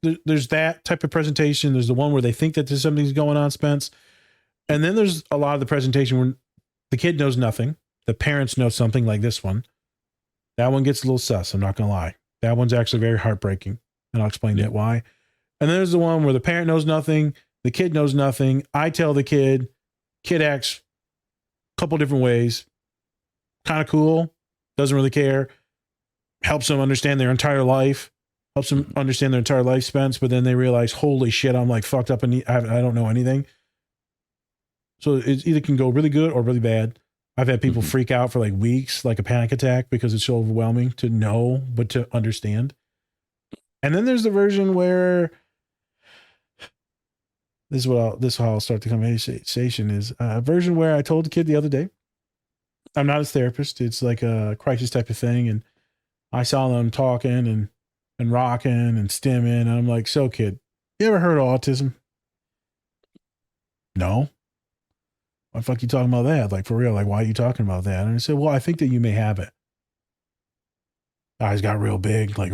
that type of presentation. There's the one where they think that there's something's going on, Spence. And then there's a lot of the presentation where the kid knows nothing. The parents know something, like this one. That one gets a little sus, I'm not going to lie. That one's actually very heartbreaking. And I'll explain that why. And then there's the one where the parent knows nothing. The kid knows nothing. I tell the kid acts a couple different ways. Kind of cool. Doesn't really care. Helps them understand their entire life. Helps them understand their entire life, Spence. But then they realize, holy shit, I'm like fucked up and I don't know anything. So it either can go really good or really bad. I've had people freak out for like weeks, like a panic attack, because it's so overwhelming to know, but to understand. And then there's the version where this is how I'll start the conversation, is a version where I told the kid the other day, I'm not his therapist. It's like a crisis type of thing. And I saw them talking and rocking and stimming. And I'm like, so kid, you ever heard of autism? No. Why the fuck you talking about that? Like, for real, like, why are you talking about that? And I said, well, I think that you may have it. Eyes got real big, like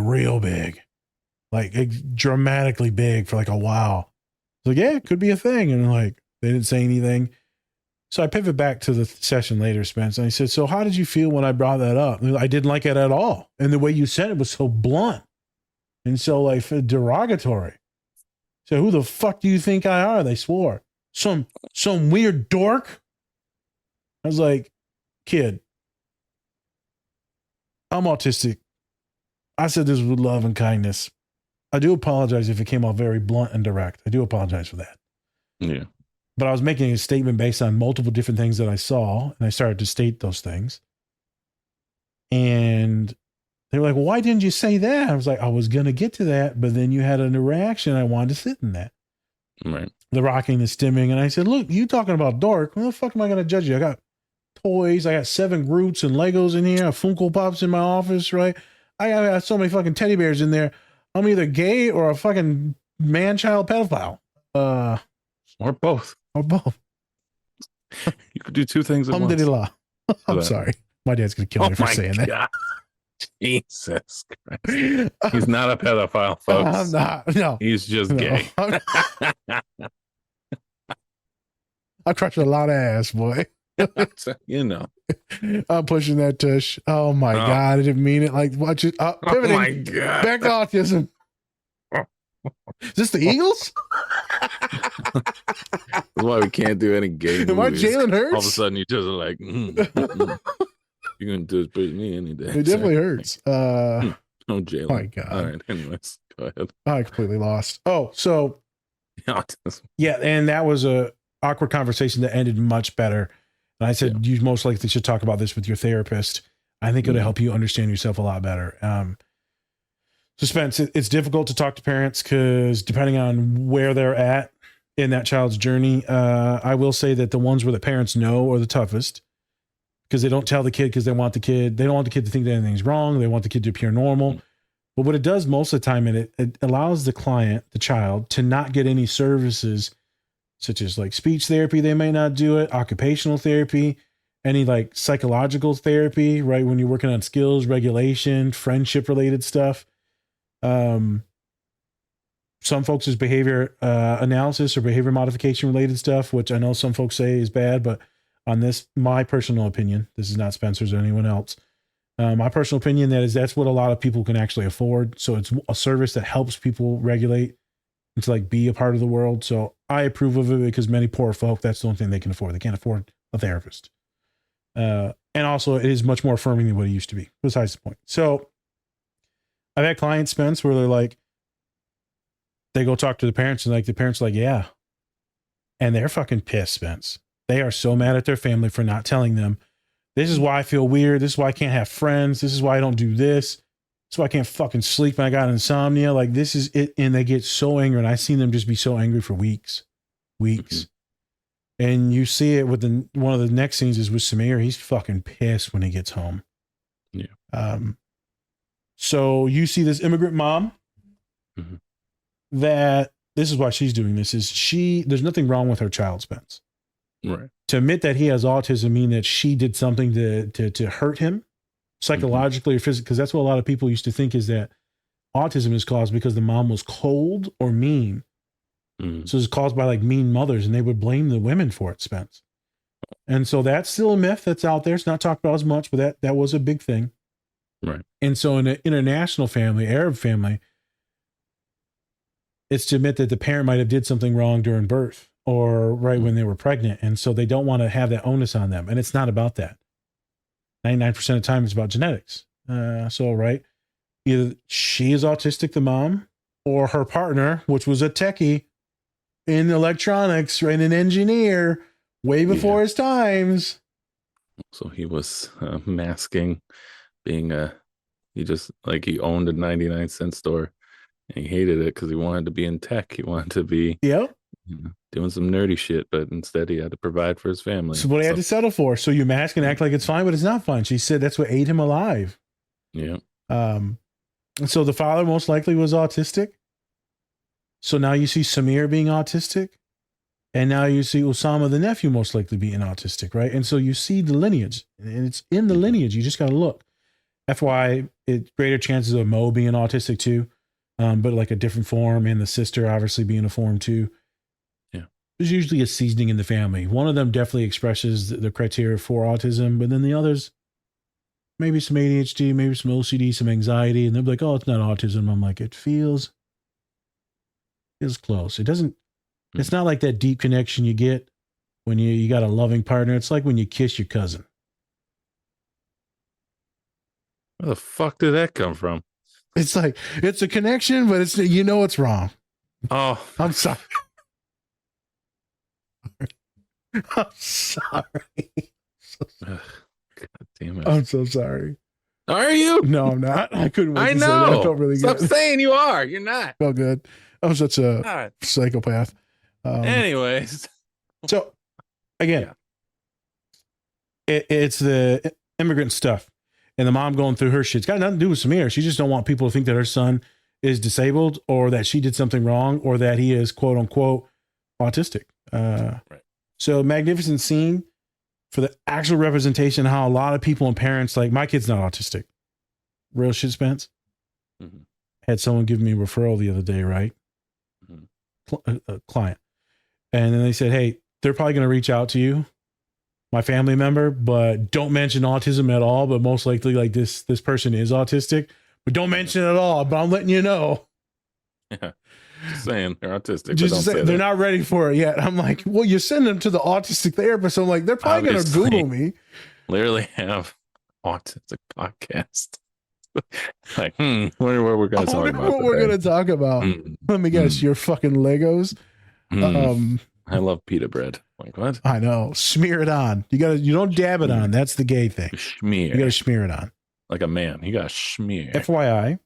dramatically big for like a while. Like, yeah, it could be a thing. And like, they didn't say anything. So I pivot back to the session later, Spence. And I said, so how did you feel when I brought that up? And I didn't like it at all. And the way you said it was so blunt and so like derogatory. So who the fuck do you think I are? They swore. Some weird dork. I was like, kid, I'm autistic. I said this with love and kindness. I do apologize if it came off very blunt and direct. I do apologize for that. Yeah. But I was making a statement based on multiple different things that I saw, and I started to state those things. And they were like, well, why didn't you say that? I was like, I was going to get to that, but then you had a reaction. I wanted to sit in that. Right. The rocking, the stimming. And I said, look, you talking about dark. When the fuck am I going to judge you? I got toys. I got 7 Groots and Legos in here. I have Funko Pops in my office, right? I got so many fucking teddy bears in there. I'm either gay or a fucking man-child pedophile. Or both. Or both. You could do 2 things at once. Alhamdulillah. I'm sorry. My dad's going to kill me for saying that. Jesus Christ. He's not a pedophile, folks. I'm not. No. He's just gay. I crushed a lot of ass, boy. You know. I'm pushing that tush. Oh my God. I didn't mean it. Like, watch it. Pivoting. Oh my God. Back to autism. Is this the Eagles? That's why we can't do any gay movies. Am I Jalen Hurts? All of a sudden, you just are like, you're going to do this me any day. It definitely hurts. Oh, Jalen. My God. All right. Anyways, go ahead. I completely lost. Oh, so Autism. yeah, and that was a awkward conversation that ended much better. And I said, you most likely should talk about this with your therapist. I think it'll help you understand yourself a lot better. So Spence, it's difficult to talk to parents because depending on where they're at in that child's journey, I will say that the ones where the parents know are the toughest because they don't tell the kid because they don't want the kid to think that anything's wrong. They want the kid to appear normal. But what it does most of the time, it allows the client, the child, to not get any services such as like speech therapy. They may not do it, occupational therapy, any like psychological therapy, right? When you're working on skills, regulation, friendship related stuff. Some folks is behavior analysis or behavior modification related stuff, which I know some folks say is bad, but on this, my personal opinion, this is not Spencer's or anyone else. My personal opinion that's what a lot of people can actually afford. So it's a service that helps people regulate and to like be a part of the world. So I approve of it because many poor folk, that's the only thing they can afford. They can't afford a therapist. And also it is much more affirming than what it used to be, besides the point. So I've had clients, Spence, where they're like, they go talk to the parents and like the parents are like, yeah. And they're fucking pissed, Spence. They are so mad at their family for not telling them, this is why I feel weird. This is why I can't have friends. This is why I don't do this. This is why I can't fucking sleep when I got insomnia. Like this is it. And they get so angry. And I've seen them just be so angry for weeks. And you see it with one of the next scenes is with Samir. He's fucking pissed when he gets home. Yeah. So you see this immigrant mom that this is why she's doing this there's nothing wrong with her child, Spence. Right. To admit that he has autism mean that she did something to hurt him psychologically or physically, because that's what a lot of people used to think is that autism is caused because the mom was cold or mean. So it's caused by like mean mothers, and they would blame the women for it, Spence. And so that's still a myth that's out there. It's not talked about as much, but that was a big thing. Right. And so in an international family, Arab family, it's to admit that the parent might have did something wrong during birth or right when they were pregnant. And so they don't want to have that onus on them. And it's not about that. 99% of the time it's about genetics. Right. Either she is autistic, the mom, or her partner, which was a techie in electronics, right? An engineer way before his times. So he was masking being he owned a 99-cent store and he hated it because he wanted to be in tech. He wanted to be doing some nerdy shit, but instead he had to provide for his family. So what he had to settle for. So you mask and act like it's fine, but it's not fine. She said that's what ate him alive. Yeah. And so the father most likely was autistic. So now you see Samir being autistic. And now you see Osama, the nephew, most likely being autistic, right? And so you see the lineage. And it's in the lineage. You just got to look. FY, it's greater chances of Mo being autistic too. But like a different form, and the sister obviously being a form too. Yeah. There's usually a seasoning in the family. One of them definitely expresses the criteria for autism, but then the others, maybe some ADHD, maybe some OCD, some anxiety, and they'll be like, oh, it's not autism. I'm like, it feels close. It doesn't, it's not like that deep connection you get when you got a loving partner. It's like when you kiss your cousin. Where the fuck did that come from? It's like, it's a connection, but it's, it's wrong. Oh, I'm sorry. I'm sorry. God damn it. I'm so sorry. Are you? No, I'm not. I couldn't wait I to know. say that. I felt really Stop good. saying you are. You're not. Felt good. I'm such a psychopath. Anyways. So again, it's the immigrant stuff, and the mom going through her shit. It's got nothing to do with Samir. She just don't want people to think that her son is disabled, or that she did something wrong, or that he is quote unquote autistic. Right. So magnificent scene for the actual representation of how a lot of people and parents, like, my kid's not autistic. Real shit, Spence. Mm-hmm. Had someone give me a referral the other day, right? Mm-hmm. A client. And then they said, hey, they're probably going to reach out to you, my family member, but don't mention autism at all. But most likely, like, this person is autistic, but don't mention it at all. But I'm letting you know. Yeah. Just saying they're autistic. Just say they're not ready for it yet. I'm like, well, you send them to the autistic therapist. I'm like, they're probably going to Google me. Literally have autistic podcast. Like, what we're going to talk about. What we're going to talk about. Let me guess, your fucking Legos. I love pita bread. Like, what? I know. Smear it on. You don't dab it on. That's the gay thing. Smear. You got to smear it on. Like a man. You got to smear. FYI.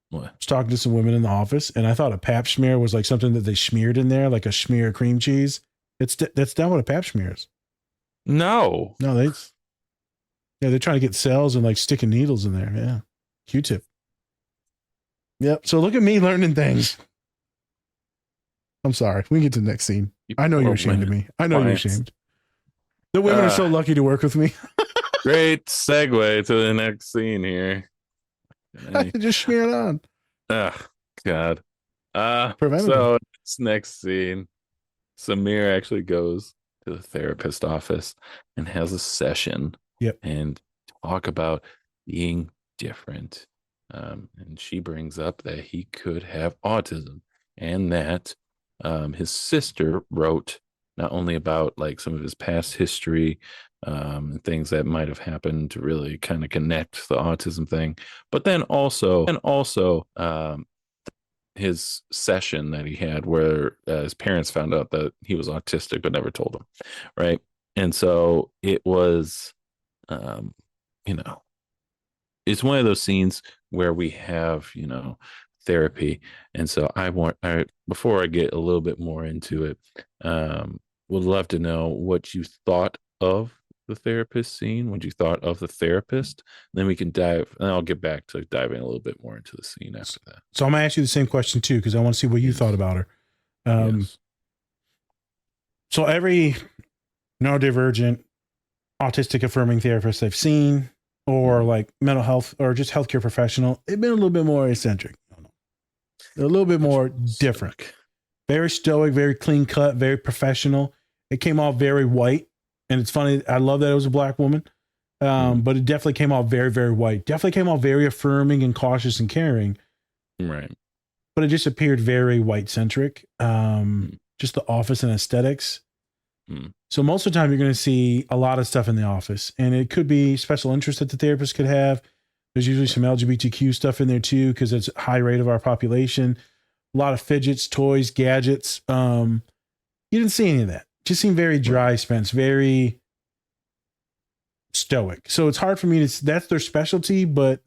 What? I was talking to some women in the office, and I thought a pap smear was like something that they smeared in there, like a smear of cream cheese. That's not what a pap smear is. No, they're trying to get cells and like sticking needles in there. Yeah, Q-tip. Yep. So look at me learning things. I'm sorry. We can get to the next scene. I know you're ashamed of me. I know you're ashamed. The women are so lucky to work with me. Great segue to the next scene here. I can just smear it on. Oh, God. So this next scene, Samir actually goes to the therapist office and has a session. Yep. And talk about being different. And she brings up that he could have autism, and that his sister wrote not only about like some of his past history, and things that might have happened to really kind of connect the autism thing, but then also his session that he had where his parents found out that he was autistic but never told him, right? And so it was, it's one of those scenes where we have, therapy. And so before I get a little bit more into it, would love to know what you thought of the therapist scene, what you thought of the therapist. Then we can dive, and I'll get back to diving a little bit more into the scene after that. So I'm gonna ask you the same question too, because I want to see what you thought about her. Yes. So every neurodivergent, autistic affirming therapist I've seen, or like mental health or just healthcare professional, they've been a little bit more eccentric. They're a little bit more different. Very stoic, very clean cut, very professional. It came off very white. And it's funny, I love that it was a black woman, but it definitely came off very, very white. Definitely came off very affirming and cautious and caring. Right. But it just appeared very white-centric, just the office and aesthetics. So most of the time, you're going to see a lot of stuff in the office. And it could be special interests that the therapist could have. There's usually some LGBTQ stuff in there too, because it's a high rate of our population. A lot of fidgets, toys, gadgets. You didn't see any of that. Just seemed very dry, Spence, very stoic. So it's hard for me to, that's their specialty, but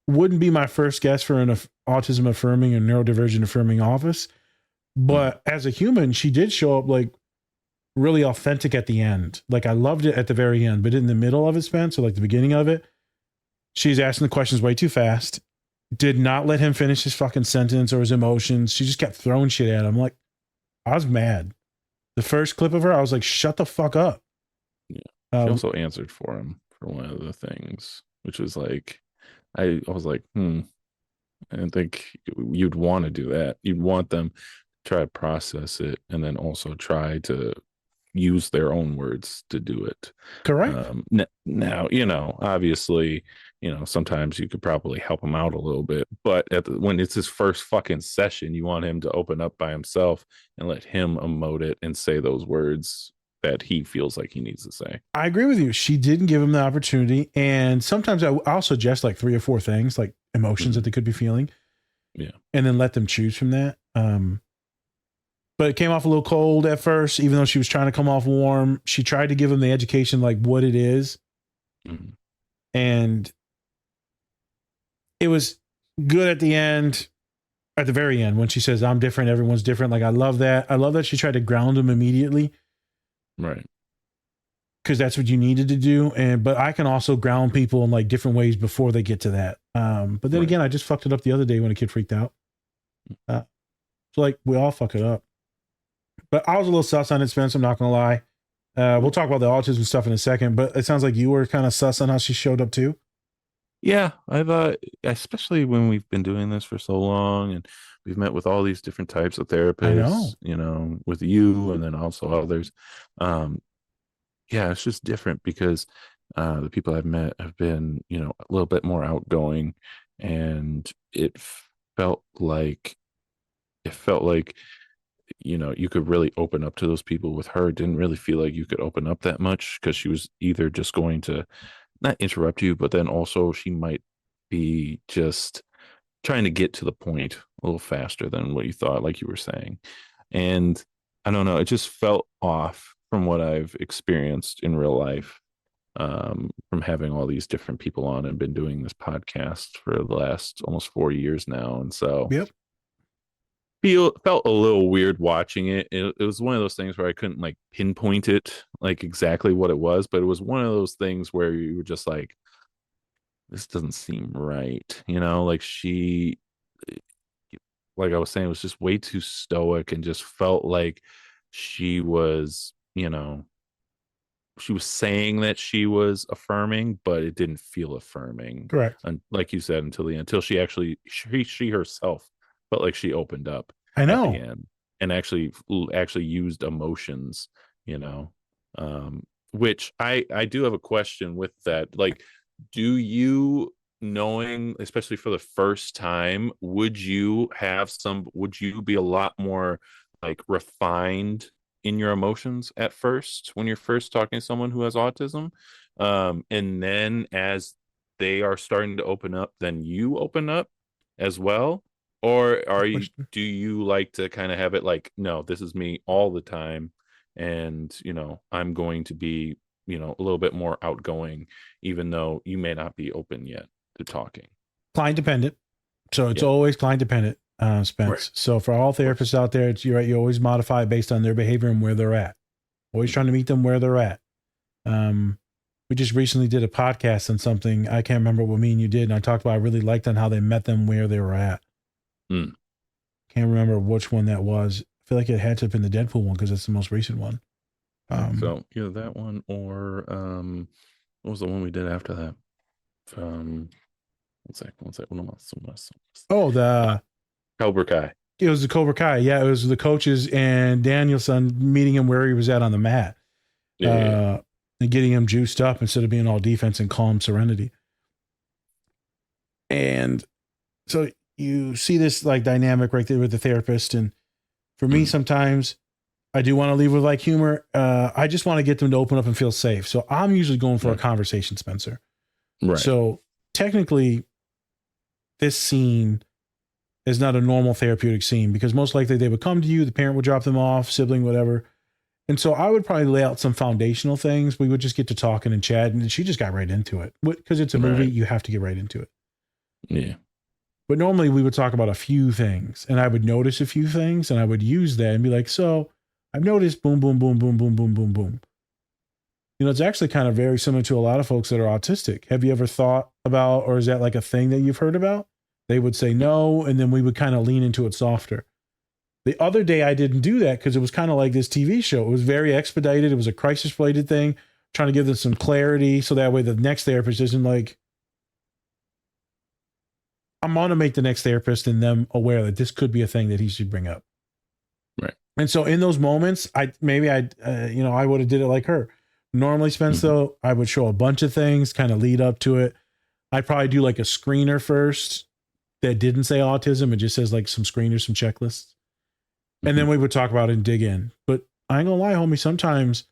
wouldn't be my first guess for an autism affirming or neurodivergent affirming office. But as a human, she did show up like really authentic at the end. Like I loved it at the very end, but in the middle of it, Spence, so like the beginning of it, she's asking the questions way too fast. Did not let him finish his fucking sentence or his emotions. She just kept throwing shit at him. Like, I was mad. The first clip of her, I was like, shut the fuck up. Yeah. She also answered for him for one of the things, which was like, I was like, I didn't think you'd want to do that. You'd want them to try to process it and then also try to use their own words to do it. Correct. Now, obviously, sometimes you could probably help him out a little bit, but when it's his first fucking session, you want him to open up by himself and let him emote it and say those words that he feels like he needs to say. I agree with you. She didn't give him the opportunity. And sometimes I'll suggest like 3 or 4 things, like emotions that they could be feeling. Yeah. And then let them choose from that. But it came off a little cold at first, even though she was trying to come off warm. She tried to give him the education, like what it is. And it was good at the end. at the very end when she says, I'm different, everyone's different. Like, I love that. I love that she tried to ground him immediately. Right. Because that's what you needed to do. But I can also ground people in like different ways before they get to that. But then again, I just fucked it up the other day when a kid freaked out. So like we all fuck it up. But I was a little sus on it, Spence. I'm not gonna lie. We'll talk about the autism stuff in a second. But it sounds like you were kind of sus on how she showed up too. Yeah, I've especially when we've been doing this for so long, and we've met with all these different types of therapists. You know, with you and then also others. Yeah, it's just different because the people I've met have been, you know, a little bit more outgoing, and felt like it felt like, you know, you could really open up to those people. With her, it didn't really feel like you could open up that much because she was either just going to not interrupt you, but then also she might be just trying to get to the point a little faster than what you thought, like you were saying. And I don't know, it just felt off from what I've experienced in real life, from having all these different people on and been doing this podcast for the last almost 4 years now. And so felt a little weird watching it. It was one of those things where I couldn't like pinpoint it like exactly what it was, but it was one of those things where you were just like, this doesn't seem right, you know, like she, like I was saying, was just way too stoic and just felt like she was, you know, she was saying that she was affirming, but it didn't feel affirming. Correct. And like you said, until the end, until she actually, she herself felt like she opened up I know. at the end and actually used emotions, you know, which I do have a question with that. Like, do you, knowing, especially for the first time, would you be a lot more like refined in your emotions at first when you're first talking to someone who has autism, and then as they are starting to open up, then you open up as well? Or do you like to kind of have it like, no, this is me all the time, and you know, I'm going to be, you know, a little bit more outgoing even though you may not be open yet to talking? Client dependent. So it's always client dependent, Spence. Right. So for all therapists out there, you're right, you always modify it based on their behavior and where they're at. Always trying to meet them where they're at. We just recently did a podcast on something. I can't remember what me and you did. And I talked about, I really liked on how they met them where they were at. Can't remember which one that was. I feel like it had to have been the Deadpool one because it's the most recent one. So either that one or what was the one we did after that? One sec. Oh, the Cobra Kai. It was the Cobra Kai. Yeah, it was the coaches and Danielson meeting him where he was at on the mat. And getting him juiced up instead of being all defense and calm serenity. And so you see this like dynamic right there with the therapist. And for me, sometimes I do want to leave with like humor. I just want to get them to open up and feel safe. So I'm usually going for a conversation, Spencer. Right. So technically, this scene is not a normal therapeutic scene because most likely they would come to you, the parent would drop them off, sibling, whatever. And so I would probably lay out some foundational things. We would just get to talking and chatting, and she just got right into it. Because it's a movie, you have to get right into it. Yeah. But normally we would talk about a few things, and I would notice a few things, and I would use that and be like, so I've noticed boom, boom, boom, boom, boom, boom, boom, boom. You know, it's actually kind of very similar to a lot of folks that are autistic. Have you ever thought about, or is that like a thing that you've heard about? They would say no, and then we would kind of lean into it softer. The other day I didn't do that because it was kind of like this TV show. It was very expedited. It was a crisis-related thing, trying to give them some clarity so that way the next therapist isn't like, I'm going to make the next therapist and them aware that this could be a thing that he should bring up. Right. And so in those moments, I would have did it like her. Normally, Spence, though, I would show a bunch of things, kind of lead up to it. I'd probably do like a screener first that didn't say autism. It just says like some screeners, some checklists. And then we would talk about it and dig in. But I ain't gonna lie, homie, sometimes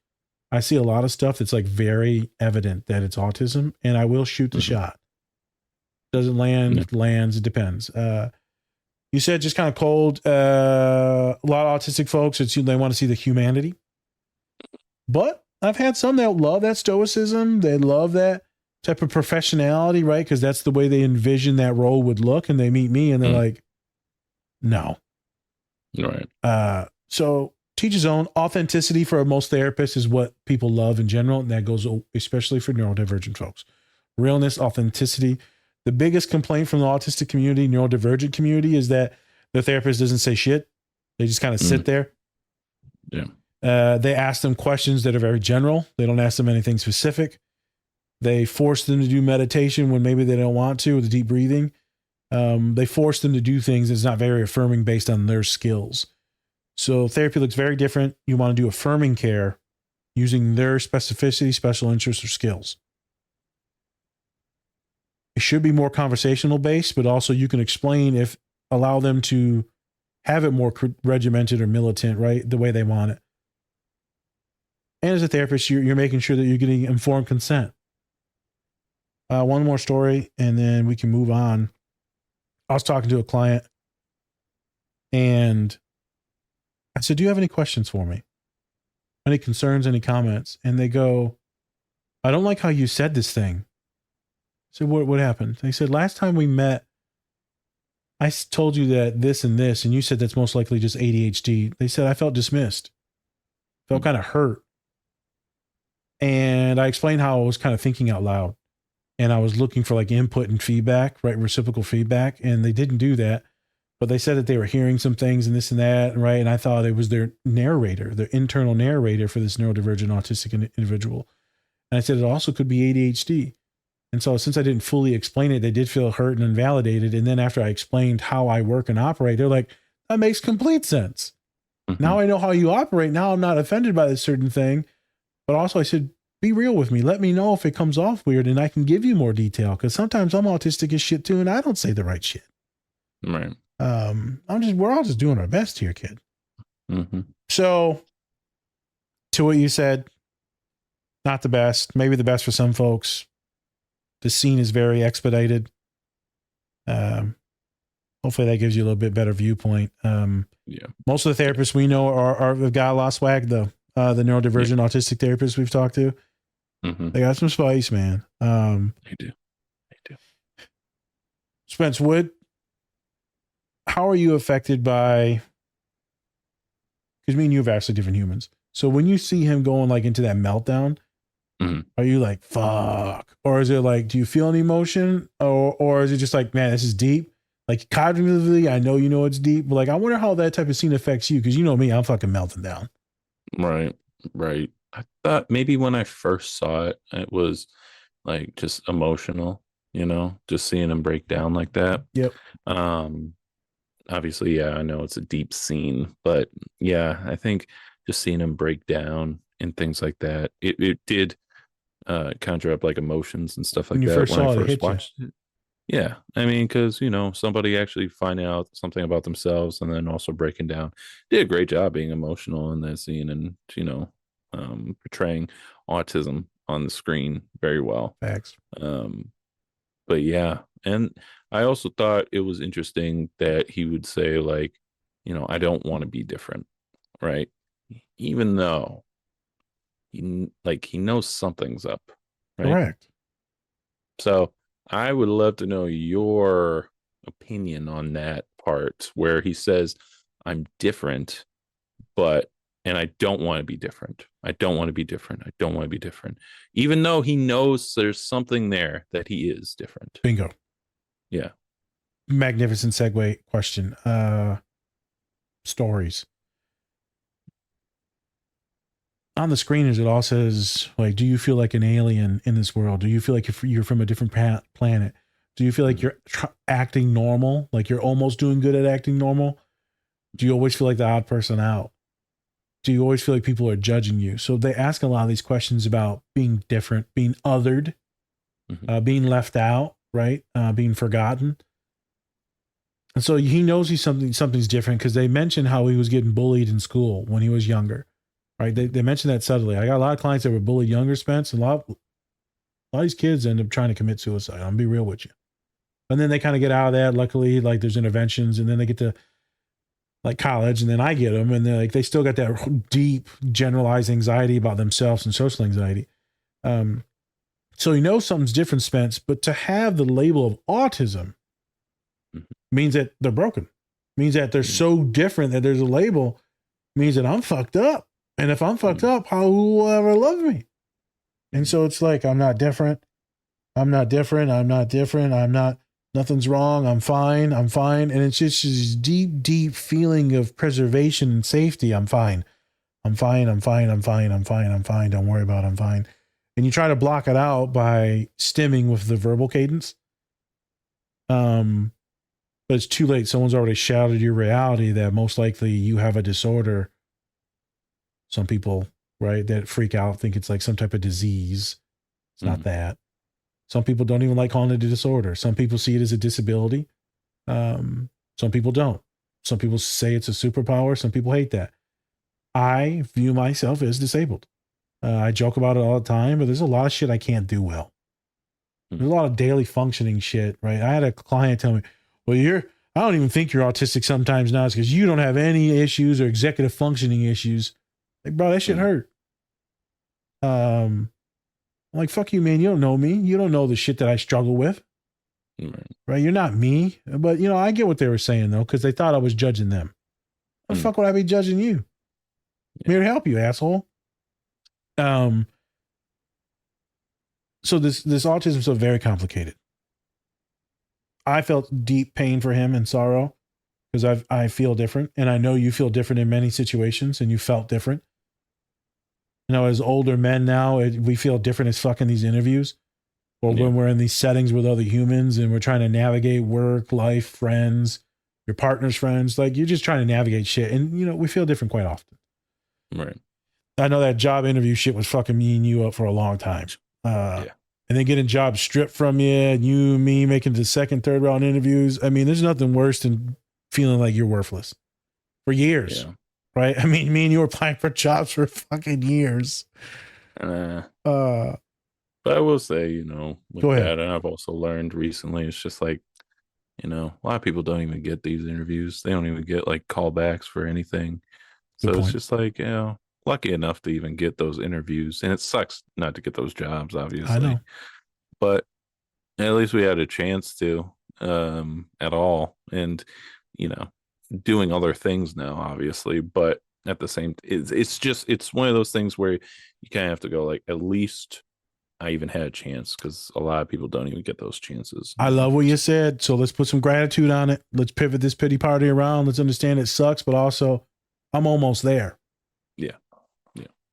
I see a lot of stuff that's like very evident that it's autism, and I will shoot the shot. Doesn't land, lands, it depends. You said just kind of cold. A lot of autistic folks, they want to see the humanity. But I've had some that love that stoicism. They love that type of professionality, right? Because that's the way they envision that role would look. And they meet me and they're like, No. Right. So teach his own. Authenticity for most therapists is what people love in general, and that goes especially for neurodivergent folks. Realness, authenticity. The biggest complaint from the autistic community, neurodivergent community, is that the therapist doesn't say shit. They just kind of sit there. Yeah. They ask them questions that are very general. They don't ask them anything specific. They force them to do meditation when maybe they don't want to, with deep breathing. They force them to do things that's not very affirming based on their skills. So therapy looks very different. You want to do affirming care using their specificity, special interests, or skills. It should be more conversational based, but also you can allow them to have it more regimented or militant, right? The way they want it. And as a therapist, you're making sure that you're getting informed consent. One more story, and then we can move on. I was talking to a client, and I said, do you have any questions for me? Any concerns, any comments? And they go, I don't like how you said this thing. I said, what happened? They said, last time we met, I told you that this and this, and you said that's most likely just ADHD. They said, I felt dismissed, felt kind of hurt. And I explained how I was kind of thinking out loud, and I was looking for like input and feedback, right? Reciprocal feedback. And they didn't do that. But they said that they were hearing some things and this and that, right? And I thought it was their narrator, their internal narrator for this neurodivergent autistic individual. And I said it also could be ADHD. And so since I didn't fully explain it, they did feel hurt and invalidated. And then after I explained how I work and operate, they're like, that makes complete sense. Mm-hmm. Now I know how you operate. Now I'm not offended by this certain thing. But also I said, be real with me. Let me know if it comes off weird and I can give you more detail. Because sometimes I'm autistic as shit too, and I don't say the right shit. Right. We're all just doing our best here, kid. Mm-hmm. So to what you said, not the best, maybe the best for some folks. The scene is very expedited. Hopefully that gives you a little bit better viewpoint. Yeah. Most of the therapists we know are the guy lost swag, the neurodivergent autistic therapists we've talked to. Mm-hmm. They got some spice, man. They do. Spence Wood, how are you affected by, because me and you are vastly different humans. So when you see him going like into that meltdown, are you like, fuck? Or is it like, do you feel any emotion? Or is it just like, man, this is deep? Like cognitively, I know you know it's deep, but like, I wonder how that type of scene affects you. Cause you know me, I'm fucking melting down. Right. I thought maybe when I first saw it, it was like just emotional, just seeing him break down like that. Yep. Obviously, yeah, I know it's a deep scene, but yeah, I think just seeing him break down and things like that, it did conjure up like emotions and stuff like that when I first watched it. Yeah, I mean, because somebody actually finding out something about themselves and then also breaking down, did a great job being emotional in that scene and portraying autism on the screen very well. Facts. But yeah, and I also thought it was interesting that he would say like, I don't want to be different, right? Even though he knows something's up, right? Correct. So I would love to know your opinion on that part where he says, I'm different, and I don't want to be different. I don't want to be different. I don't want to be different. Even though he knows there's something there that he is different. Bingo. Yeah. Magnificent segue question. Stories. On the screeners, it all says, like, do you feel like an alien in this world? Do you feel like you're from a different planet? Do you feel like you're acting normal? Like you're almost doing good at acting normal? Do you always feel like the odd person out? Do you always feel like people are judging you? So they ask a lot of these questions about being different, being othered, being left out, right? Being forgotten. And so he knows something's different because they mentioned how he was getting bullied in school when he was younger. Right. They mentioned that subtly. I got a lot of clients that were bullied younger, Spence, and a lot of these kids end up trying to commit suicide. I'm gonna be real with you. And then they kind of get out of that. Luckily, like there's interventions, and then they get to like college, and then I get them, and they still got that deep generalized anxiety about themselves and social anxiety. So he knows something's different, Spence, but to have the label of autism means that they're broken. Means that they're so different that there's a label. Means that I'm fucked up. And if I'm fucked up, who will ever love me? And so it's like, I'm not different. I'm not different. I'm not different. I'm not, nothing's wrong. I'm fine. I'm fine. And it's just this deep, deep feeling of preservation and safety. I'm fine. I'm fine. I'm fine. I'm fine. I'm fine. I'm fine. Don't worry about it. I'm fine. And you try to block it out by stimming with the verbal cadence. But it's too late. Someone's already shouted your reality that most likely you have a disorder. Some people, right, that freak out think it's like some type of disease. It's not that. Some people don't even like calling it a disorder. Some people see it as a disability. Some people don't. Some people say it's a superpower. Some people hate that. I view myself as disabled. I joke about it all the time, but there's a lot of shit I can't do well. There's a lot of daily functioning shit, right? I had a client tell me, well, I don't even think you're autistic sometimes now because you don't have any issues or executive functioning issues. Like, bro, that shit hurt. I'm like, fuck you, man. You don't know me. You don't know the shit that I struggle with. Right? You're not me. But, I get what they were saying, though, because they thought I was judging them. How the fuck would I be judging you? I'm here to help you, asshole. So this autism is so very complicated. I felt deep pain for him and sorrow because I feel different, and I know you feel different in many situations, and you felt different. As older men now, we feel different as fuck in these interviews, or when we're in these settings with other humans and we're trying to navigate work, life, friends, your partner's friends. Like, you're just trying to navigate shit, and we feel different quite often. Right. I know that job interview shit was fucking me and you up for a long time. And then getting jobs stripped from you, and you and me making the second, third round interviews. I mean, there's nothing worse than feeling like you're worthless for years, right? I mean, me and you were applying for jobs for fucking years. But I will say, with Go ahead. that, and I've also learned recently, it's just like, a lot of people don't even get these interviews. They don't even get like callbacks for anything. So it's just like, lucky enough to even get those interviews. And it sucks not to get those jobs, obviously. I know. But at least we had a chance to at all. And, doing other things now, obviously. But at the same, it's one of those things where you kind of have to go like, at least I even had a chance, because a lot of people don't even get those chances. I love what you said. So let's put some gratitude on it. Let's pivot this pity party around. Let's understand it sucks, but also I'm almost there. Yeah.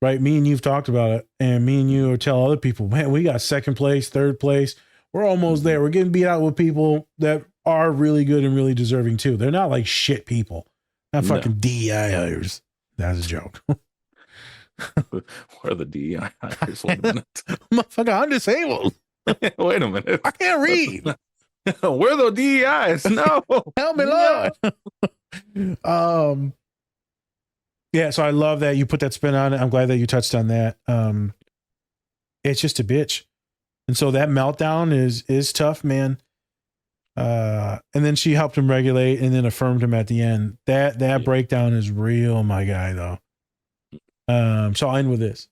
Right? Me and you've talked about it, and me and you tell other people, man, we got second place, third place. We're almost there. We're getting beat out with people that are really good and really deserving too. They're not like shit people. Not fucking DEI hires. That's a joke. What are the DEI hires? Wait a minute. Motherfucker, I'm disabled. Wait a minute. I can't read. Where are the DEIs? No. Help me, Lord. Yeah, so I love that you put that spin on it. I'm glad that you touched on that. It's just a bitch. And so that meltdown is tough, man. And then she helped him regulate and then affirmed him at the end. That breakdown is real, my guy, though. So I'll end with this.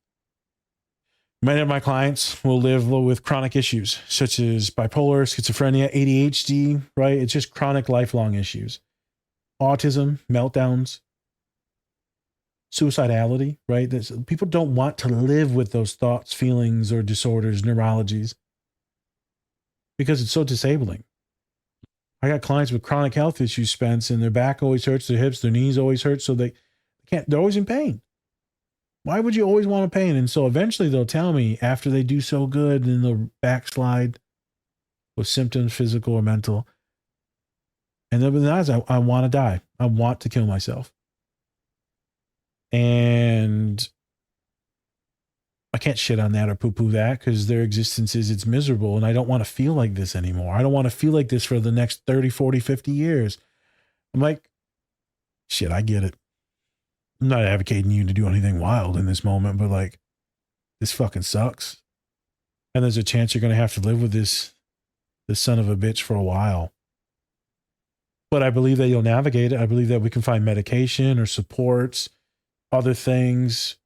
Many of my clients will live with chronic issues such as bipolar, schizophrenia, ADHD, right? It's just chronic, lifelong issues. Autism, meltdowns, suicidality, right? People don't want to live with those thoughts, feelings, or disorders, neurologies, because it's so disabling. I got clients with chronic health issues, Spence, and their back always hurts, their hips, their knees always hurt, so they're always in pain. Why would you always want to pain? And so eventually they'll tell me after they do so good and they'll backslide with symptoms, physical or mental. And they'll be honest, I want to die. I want to kill myself. And I can't shit on that or poo-poo that, because their existence it's miserable, and I don't want to feel like this anymore. I don't want to feel like this for the next 30, 40, 50 years. I'm like, shit, I get it. I'm not advocating you to do anything wild in this moment, but like, this fucking sucks. And there's a chance you're going to have to live with this son of a bitch for a while. But I believe that you'll navigate it. I believe that we can find medication or supports, other things,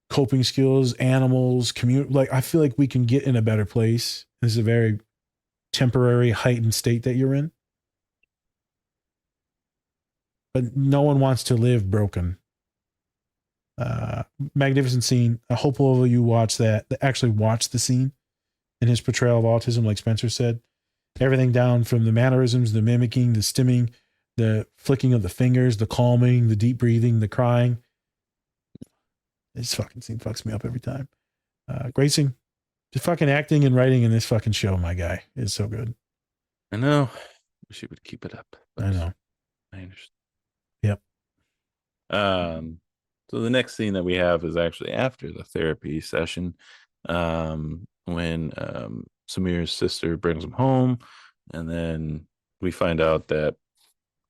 coping skills, animals, community. Like, I feel like we can get in a better place. This is a very temporary heightened state that you're in. but no one wants to live broken. Magnificent scene. I hope all of you watch that actually watch the scene in his portrayal of autism, like Spencer said. Everything down from the mannerisms, the mimicking, the stimming, the flicking of the fingers, the calming, the deep breathing, the crying. This fucking scene fucks me up every time. Great scene. Just fucking acting and writing in this fucking show, my guy, is so good. I know. Wish he would keep it up. I know. I understand. Yep. So the next scene that we have is actually after the therapy session, when Samir's sister brings him home, and then we find out that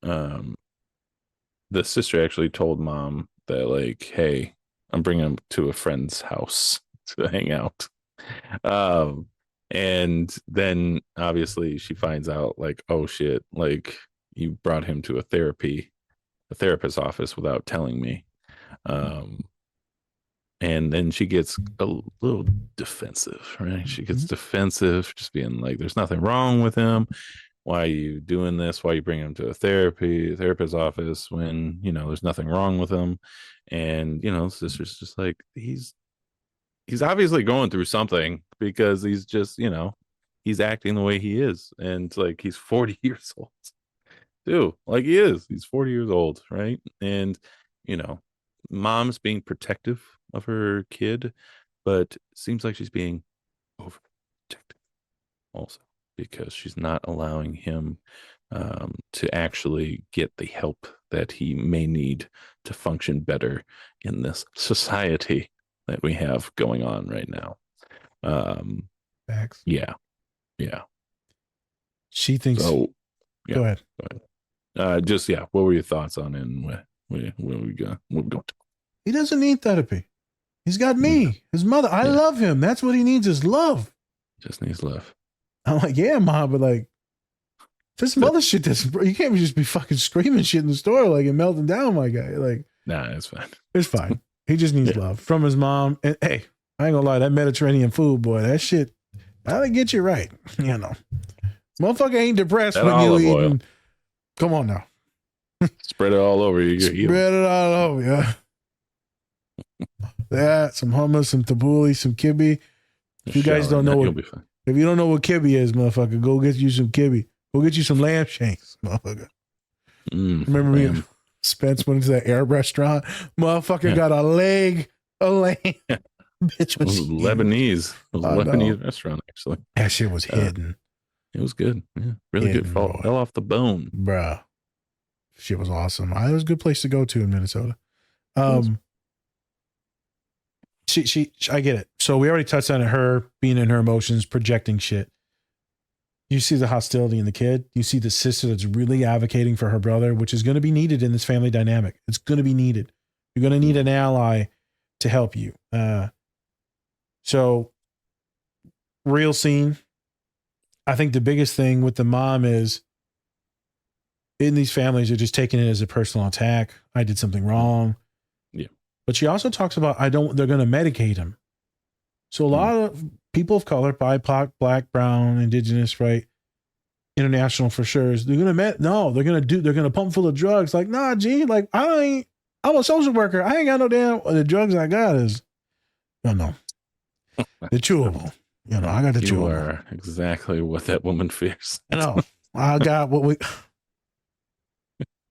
the sister actually told mom that, like, hey, I'm bringing him to a friend's house to hang out. And then obviously she finds out, like, oh shit, like, you brought him to a therapist's office without telling me. And then she gets a little defensive, right? She gets defensive, just being like, there's nothing wrong with him. Why are you doing this? Why are you bringing him to a therapist's office when, you know, there's nothing wrong with him? And, you know, sister's just like, he's obviously going through something, because he's just, you know, he's acting the way he is. And like, he's 40 years old. Dude, like, he's 40 years old, right? And, you know, mom's being protective of her kid, but it seems like she's being overprotective also, because she's not allowing him to actually get the help that he may need to function better in this society that we have going on right now. Facts. Yeah. She thinks. So, yeah. Go ahead. Just, yeah. What were your thoughts on it? And where we going to? He doesn't need therapy. He's got me, his mother. I love him. That's what he needs, is love. Just needs love. I'm like, yeah, mom, but like, this mother shit, you can't just be fucking screaming shit in the store, like, and melting down, my guy. Like, nah, it's fine. It's fine. He just needs love from his mom. And hey, I ain't gonna lie, that Mediterranean food, boy, that shit, that'll get you right. You know, motherfucker ain't depressed that when you eating. Oil. Come on now. Spread it all over. Spread it all over, yeah. That, some hummus, some tabbouleh, some kibbe. If you guys don't know what, if you don't know what kibbe is, motherfucker, go get you some kibbe. Go get you some lamb shanks, motherfucker. Remember me and Spence went into that Arab restaurant? Motherfucker got a leg of lamb. Bitch was Lebanese. It was a Lebanese restaurant, actually. That shit was hidden. It was good. Yeah, really good. Fell off the bone. Bruh. Shit was awesome. It was a good place to go to in Minnesota. I get it. So we already touched on it, her being in her emotions, projecting shit. You see the hostility in the kid. You see the sister that's really advocating for her brother, which is going to be needed in this family dynamic. It's going to be needed. You're going to need an ally to help you. So real scene. I think the biggest thing with the mom is, in these families, they're just taking it as a personal attack. I did something wrong. Yeah. But she also talks about, they're going to medicate him. So a lot of people of color, BIPOC, Black, Brown, Indigenous, right? International for sure. They're going to pump full of drugs. Like, nah, G, like, I'm a social worker. I ain't got no damn, the drugs I got is, no. The chewable. You know, I got the chewable. You are exactly what that woman fears. I know. I got what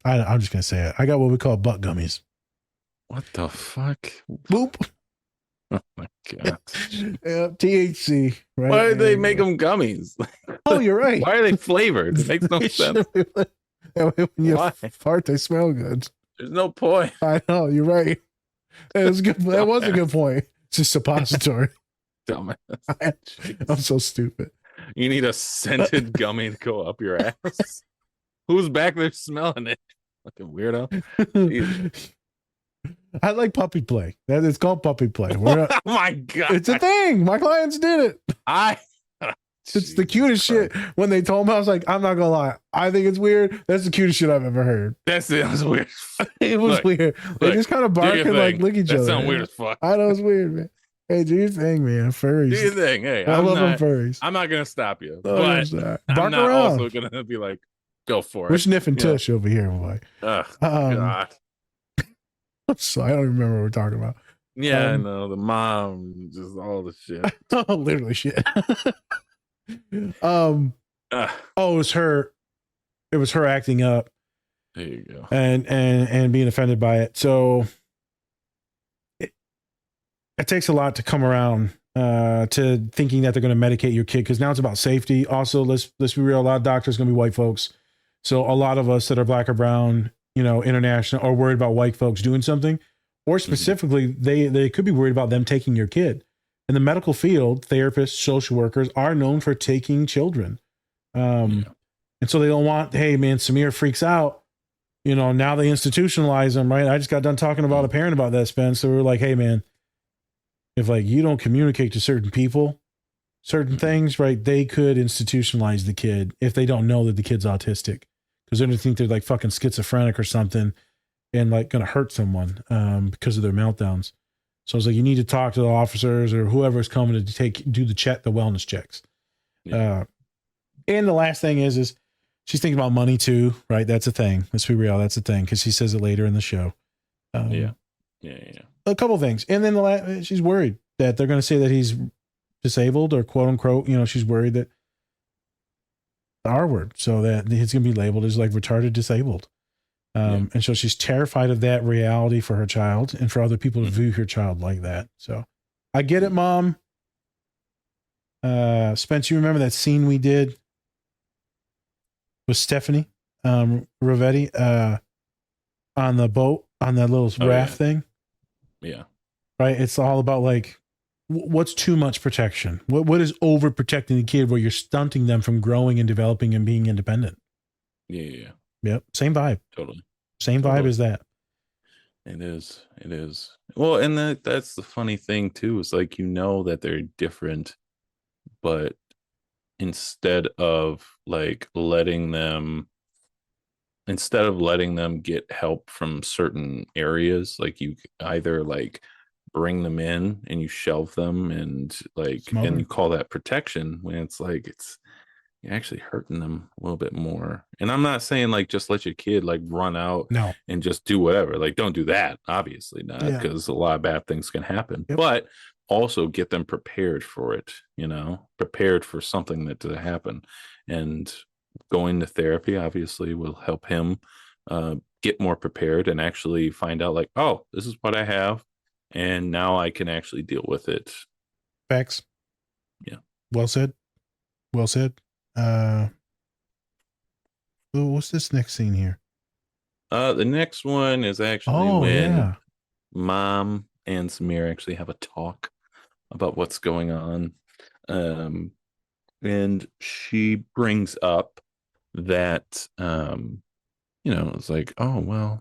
I'm just going to say it. I got what we call butt gummies. What the fuck? Boop. Oh my God. THC. Right? Why did they make them gummies? Oh, you're right. Why are they flavored? It makes no sense. When you fart, they smell good. There's no point. I know. You're right. That was good. That was a good point. It's just suppository. Dumbass. I'm so stupid. You need a scented gummy to go up your ass. Who's back there smelling it? Fucking weirdo. I like puppy play. It's called puppy play. Oh my God. It's a thing. My clients did it. It's the cutest shit. When they told me, I was like, I'm not gonna lie. I think it's weird. That's the cutest shit I've ever heard. That was weird. It was weird. They just kind of bark and like lick each other. That sounds weird as fuck. I know it's weird, man. Hey, do your thing, man. Furries. Do your thing. Hey, I love them furries. I'm not gonna stop you, No, but I'm not around. also gonna be like, Go for We're it. sniffing Yeah. tush over here, boy. Oh, Um, God. So I don't even remember what we're talking about. Yeah, I know. The mom, just all the shit. Literally shit. Oh, it was her. It was her acting up There you go. and being offended by it. So it takes a lot to come around to thinking that they're going to medicate your kid, because now it's about safety. Also, let's be real. A lot of doctors going to be white folks. So a lot of us that are black or brown, international, are worried about white folks doing something, or specifically, they could be worried about them taking your kid. In the medical field, therapists, social workers are known for taking children. And so they don't want, hey man, Samir freaks out. Now they institutionalize them, right? I just got done talking about a parent about that, Spence. So we were like, hey man, if like you don't communicate to certain people, certain things, right? They could institutionalize the kid if they don't know that the kid's autistic, because they're going to think they're like fucking schizophrenic or something and like going to hurt someone because of their meltdowns. So it's like, you need to talk to the officers or whoever's coming to do the wellness checks. And the last thing is she's thinking about money too, right? That's a thing. Let's be real. That's a thing, because she says it later in the show. Yeah. A couple of things. And then she's worried that they're going to say that he's disabled or quote unquote, she's worried that the R word, so that he's going to be labeled as like retarded disabled. And so she's terrified of that reality for her child and for other people to view her child like that. So I get it, Mom. Spence, you remember that scene we did with Stephanie Ravetti on the boat, on that little raft thing? Yeah. Right? It's all about like, what's too much protection? What is overprotecting the kid where you're stunting them from growing and developing and being independent? Yeah. Yep. Same vibe. Totally. Same vibe as that. It is. Well, and that's the funny thing too, is like, that they're different, but instead of letting them get help from certain areas, like you either bring them in and you shelve them and and you call that protection, when it's you're actually hurting them a little bit more. And I'm not saying just let your kid run out and just do whatever. Don't do that, obviously not, because a lot of bad things can happen. But also get them prepared for it, prepared for something that to happen. And going to therapy obviously will help him get more prepared and actually find out oh, this is what I have, and now I can actually deal with it. Facts. Yeah. Well said. What's this next scene here? The next one is actually when Mom and Samir actually have a talk about what's going on. And she brings up that, it's like, oh, well,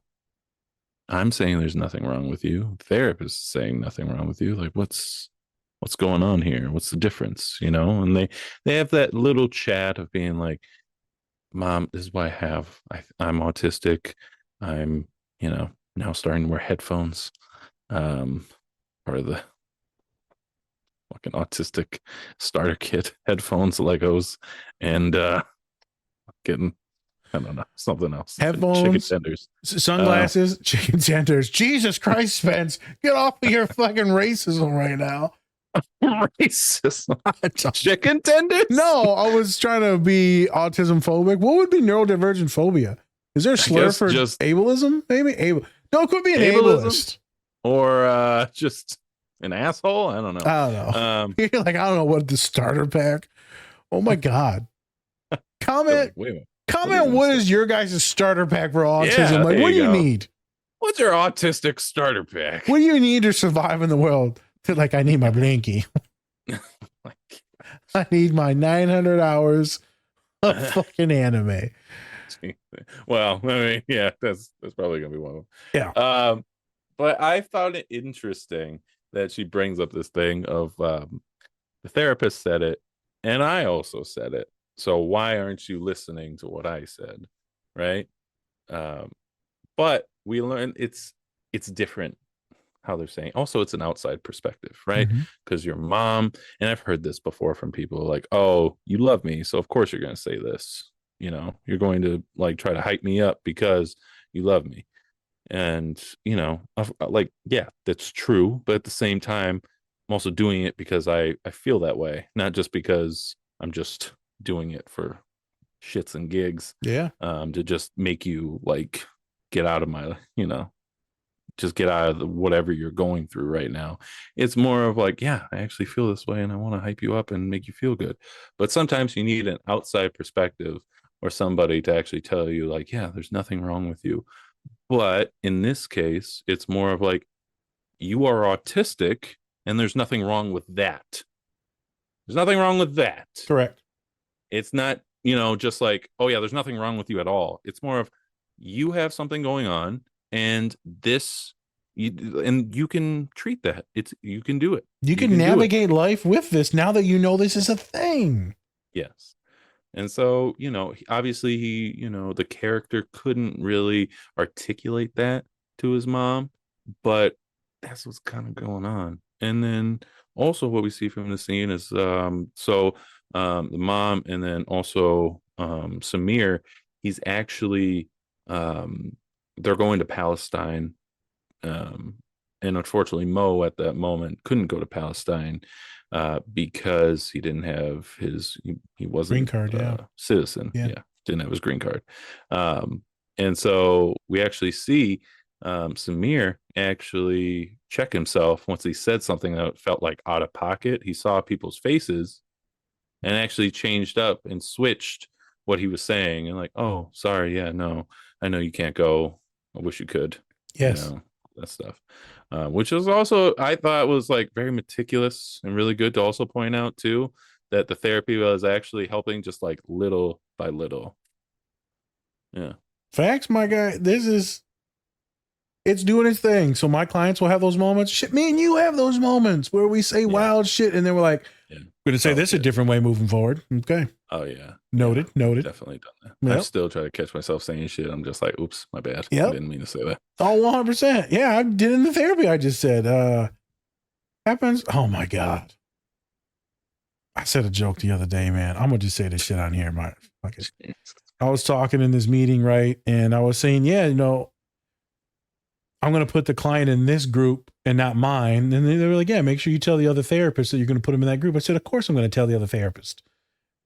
I'm saying there's nothing wrong with you. The therapist is saying nothing wrong with you. What's going on here? What's the difference? And they have that little chat of being like, Mom, this is what I'm autistic. I'm, now starting to wear headphones. Or the fucking autistic starter kit headphones, Legos, and getting, I don't know, something else. Headphones, chicken tenders, sunglasses, chicken tenders. Jesus Christ, Spence, get off of your fucking racism right now. Racism. Chicken tenders? No, I was trying to be autism phobic. What would be neurodivergent phobia? Is there a slur for just ableism? Maybe no, it could be an ableist. Or just an asshole. I don't know. You're like, I don't know what the starter pack. Oh my God. Comment. What is your guys' starter pack for autism? What do you need? What's your autistic starter pack? What do you need to survive in the world? I need my blankie. I need my 900 hours of fucking anime. Well, I mean, yeah, that's probably gonna be one of them. Yeah. But I found it interesting that she brings up this thing of the therapist said it, and I also said it. So why aren't you listening to what I said, right? But we learned it's different how they're saying. Also, it's an outside perspective, right? Because your mom, and I've heard this before from people like, oh, you love me, so of course you're going to say this, you're going to like try to hype me up because you love me. And, like, yeah, that's true. But at the same time, I'm also doing it because I feel that way, not just because I'm just doing it for shits and gigs, Yeah. to just make you like get out of my, just get out of whatever you're going through right now. It's more of like, yeah, I actually feel this way and I want to hype you up and make you feel good. But sometimes you need an outside perspective or somebody to actually tell you, like, yeah, there's nothing wrong with you. But in this case, it's more of like, you are autistic and there's nothing wrong with that. There's nothing wrong with that. Correct. It's not, just like, oh, yeah, there's nothing wrong with you at all. It's more of you have something going on and you can treat that. You can do it. You can navigate life with this now that you know this is a thing. Yes. And so, obviously the character couldn't really articulate that to his mom, but that's what's kind of going on. And then also what we see from the scene is the mom and then also Samir, he's actually they're going to Palestine. And unfortunately Mo at that moment couldn't go to Palestine because he didn't have he wasn't green card, citizen. Yeah, didn't have his green card. And so we actually see Samir actually check himself once he said something that felt like out of pocket. He saw people's faces and actually changed up and switched what he was saying and like, oh, sorry, yeah, no, I know you can't go. I wish you could. Yes. That stuff. Which is also, I thought, was like very meticulous and really good to also point out too, that the therapy was actually helping just like little by little. Yeah. Facts, my guy. It's doing its thing. So my clients will have those moments. Shit, me and you have those moments where we say wild shit and then we're like, we're going to say this a different way moving forward. Okay. Oh, yeah. Noted. Definitely done that. Yep. I still try to catch myself saying shit. I'm just like, oops, my bad. Yep. I didn't mean to say that. Oh, 100%. Yeah, I did in the therapy I just said. Happens. Oh, my God. I said a joke the other day, man. I'm going to just say this shit on here. I was talking in this meeting, right? And I was saying, yeah, I'm going to put the client in this group and not mine. And they were like, yeah, make sure you tell the other therapist that you're going to put them in that group. I said, of course I'm going to tell the other therapist.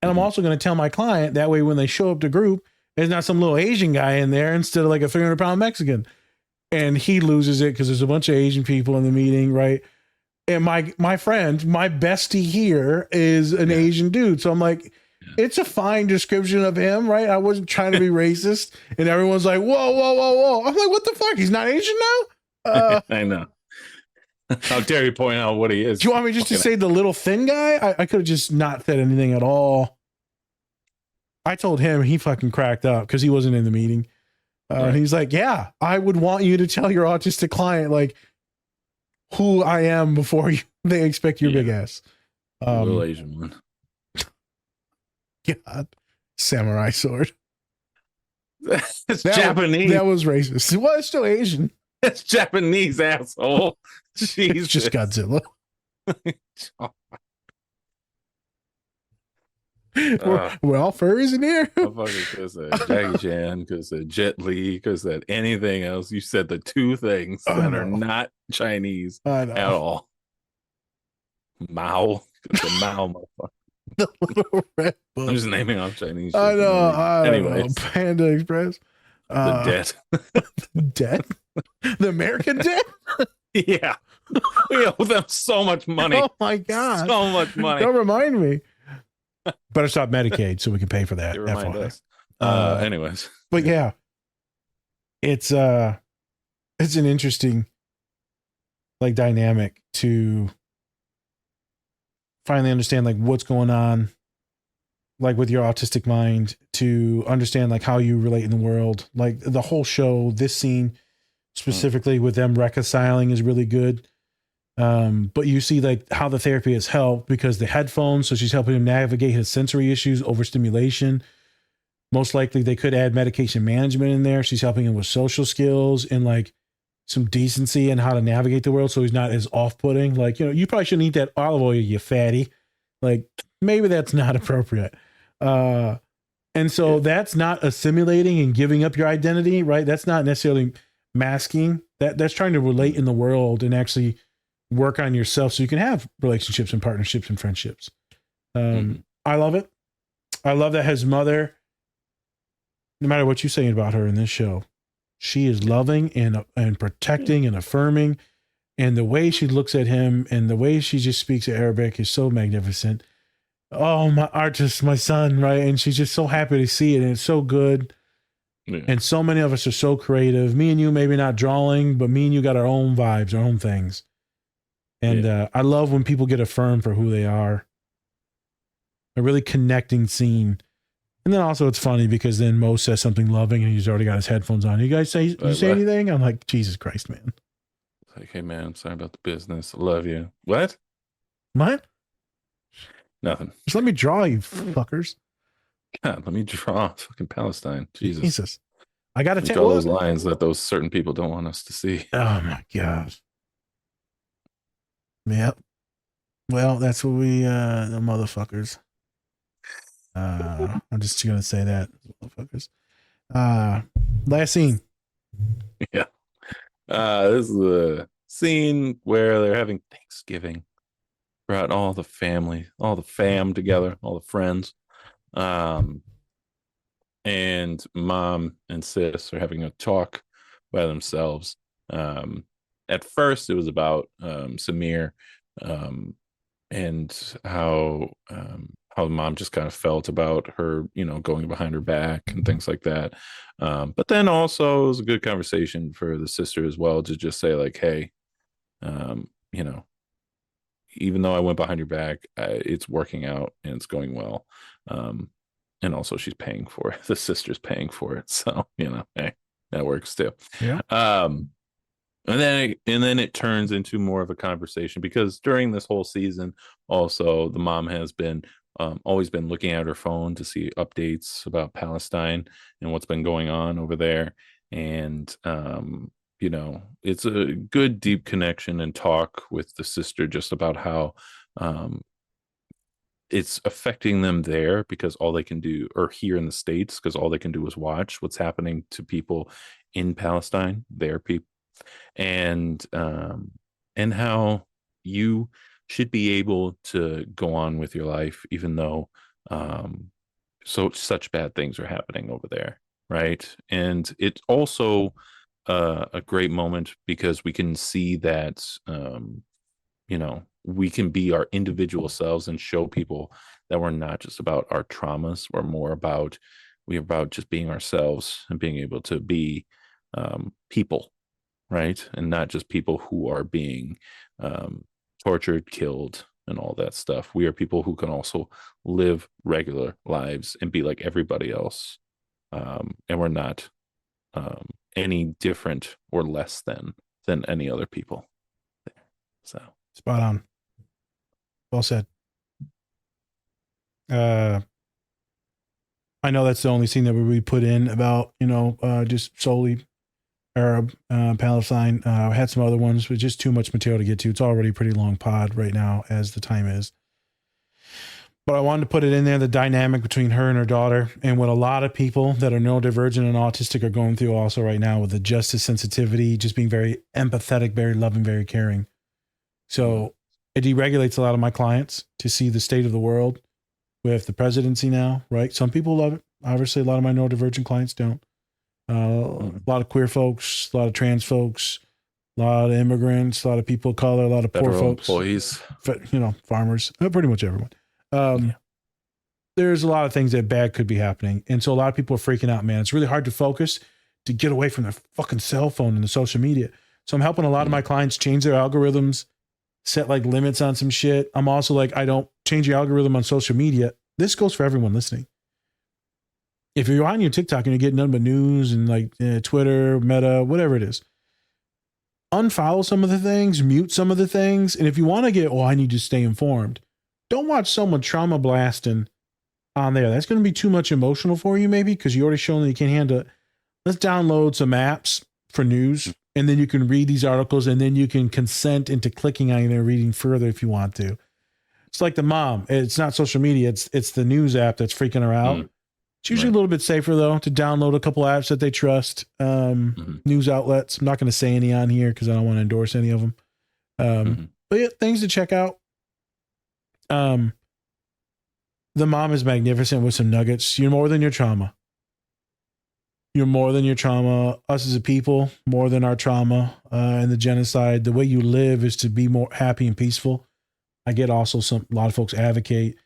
And I'm also going to tell my client that way when they show up to group, there's not some little Asian guy in there instead of like a 300-pound Mexican. And he loses it because there's a bunch of Asian people in the meeting, right? And my friend, my bestie here is an Asian dude. So I'm like, it's a fine description of him, right? I wasn't trying to be racist. And everyone's like, whoa, whoa, whoa, whoa. I'm like, what the fuck? He's not Asian now? I know. How dare you point out what he is? Do you want me just to say the little thin guy? I could have just not said anything at all. I told him, he fucking cracked up because he wasn't in the meeting. Right. He's like, yeah, I would want you to tell your autistic client like who I am before they expect your big ass. Little Asian one. God, samurai sword. It's Japanese. That was racist. Well, it's still Asian. It's Japanese, asshole. Jesus. It's just Godzilla. We're all furries in here. Because Jackie Chan, because Jet Li, because anything else. You said the two things that are not Chinese at all. Mao. The Mao motherfucker. The little red book. I'm just naming off Chinese. I know. Anyways. Panda Express. The debt. The debt? The American debt? Yeah. We owe them so much money. Oh my God. So much money. Don't remind me. Better stop Medicaid so we can pay for that. Remind us. Anyways. But yeah. It's an interesting like dynamic to finally understand like what's going on like with your autistic mind, to understand like how you relate in the world. Like the whole show, this scene specifically with them reconciling is really good. But you see like how the therapy has helped because the headphones, so she's helping him navigate his sensory issues, overstimulation. Most likely they could add medication management in there. She's helping him with social skills and like some decency and how to navigate the world so he's not as off-putting. Like, you probably shouldn't eat that olive oil, you fatty. Like maybe that's not appropriate. And And so that's not assimilating and giving up your identity, right? That's not necessarily masking. That's trying to relate in the world and actually work on yourself so you can have relationships and partnerships and friendships. I love it. I love that his mother, no matter what you're saying about her in this show, she is loving and protecting and affirming. And the way she looks at him and the way she just speaks Arabic is so magnificent. Oh, my artist, my son, right? And she's just so happy to see it. And it's so good. Yeah. And so many of us are so creative. Me and you, maybe not drawing, but me and you got our own vibes, our own things. And I love when people get affirmed for who they are. A really connecting scene. And then also it's funny because then Mo says something loving and he's already got his headphones on. You guys say anything? I'm like, Jesus Christ, man. Like, hey man, I'm sorry about the business. I love you. What? What? Nothing. Just let me draw, you fuckers. God, let me draw fucking Palestine. Jesus. I got to draw those lines that those certain people don't want us to see. Oh my God. Yep. Well, that's what we the motherfuckers. I'm just gonna say that, motherfuckers. Last scene. Yeah. This is the scene where they're having Thanksgiving. Brought all the family, all the fam together, all the friends. And mom and sis are having a talk by themselves. At first it was about Samir and how mom just kind of felt about her, going behind her back and things like that. But then also it was a good conversation for the sister as well to just say like, hey, even though I went behind your back, it's working out and it's going well. And also she's paying for it. The sister's paying for it. So, hey, that works too. Yeah. And then it turns into more of a conversation because during this whole season, also the mom has been always been looking at her phone to see updates about Palestine and what's been going on over there. And it's a good deep connection and talk with the sister just about how it's affecting them there because all they can do, or here in the States, because all they can do is watch what's happening to people in Palestine, their people, and how you should be able to go on with your life even though such bad things are happening over there, right? And it's also a great moment because we can see that we can be our individual selves and show people that we're not just about our traumas. We're about just being ourselves and being able to be people, right? And not just people who are being tortured, killed, and all that stuff. We are people who can also live regular lives and be like everybody else. And we're not any different or less than any other people. So spot on. Well said. I know that's the only scene that we put in about, just solely Arab, Palestine. I had some other ones, but just too much material to get to. It's already a pretty long pod right now as the time is. But I wanted to put it in there, the dynamic between her and her daughter, and what a lot of people that are neurodivergent and autistic are going through also right now with the justice sensitivity, just being very empathetic, very loving, very caring. So it deregulates a lot of my clients to see the state of the world with the presidency now, right? Some people love it. Obviously, a lot of my neurodivergent clients don't. A lot of queer folks, a lot of trans folks, a lot of immigrants, a lot of people of color, a lot of poor folks, employees, farmers, pretty much everyone. There's a lot of things that bad could be happening. And so a lot of people are freaking out, man. It's really hard to focus, to get away from their fucking cell phone and the social media. So I'm helping a lot of my clients change their algorithms, set like limits on some shit. I'm also like, I don't change your algorithm on social media. This goes for everyone listening. If you're on your TikTok and you're getting nothing but news and like Twitter, Meta, whatever it is, unfollow some of the things, mute some of the things. And if you want to get, I need to stay informed, don't watch someone trauma blasting on there. That's going to be too much emotional for you maybe because you already shown that you can't handle it. Let's download some apps for news and then you can read these articles and then you can consent into clicking on there, reading further if you want to. It's like the mom. It's not social media. It's the news app that's freaking her out. It's usually a little bit safer though to download a couple apps that they trust. News outlets. I'm not going to say any on here because I don't want to endorse any of them. But yeah, things to check out. The mom is magnificent with some nuggets. You're more than your trauma. You're more than your trauma. Us as a people, more than our trauma and the genocide. The way you live is to be more happy and peaceful. I get also a lot of folks advocate,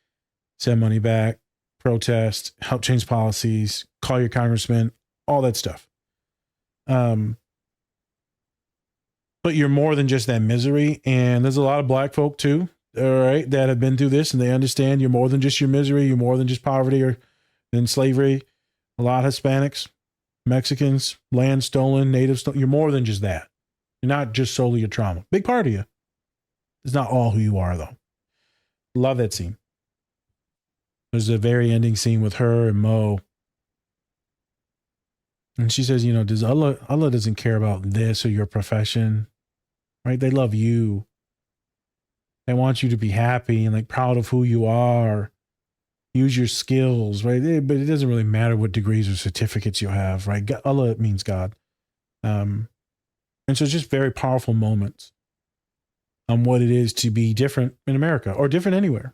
send money back, protest, help change policies, call your congressman, all that stuff. But you're more than just that misery. And there's a lot of black folk too, all right, that have been through this and they understand you're more than just your misery. You're more than just poverty or than slavery. A lot of Hispanics, Mexicans, land stolen, natives stolen. You're more than just that. You're not just solely your trauma. Big part of you. It's not all who you are though. Love that scene. There's a very ending scene with her and Mo. And she says, does Allah doesn't care about this or your profession, right? They love you. They want you to be happy and like proud of who you are. Use your skills, right? But it doesn't really matter what degrees or certificates you have, right? Allah means God. And so it's just very powerful moments on what it is to be different in America or different anywhere.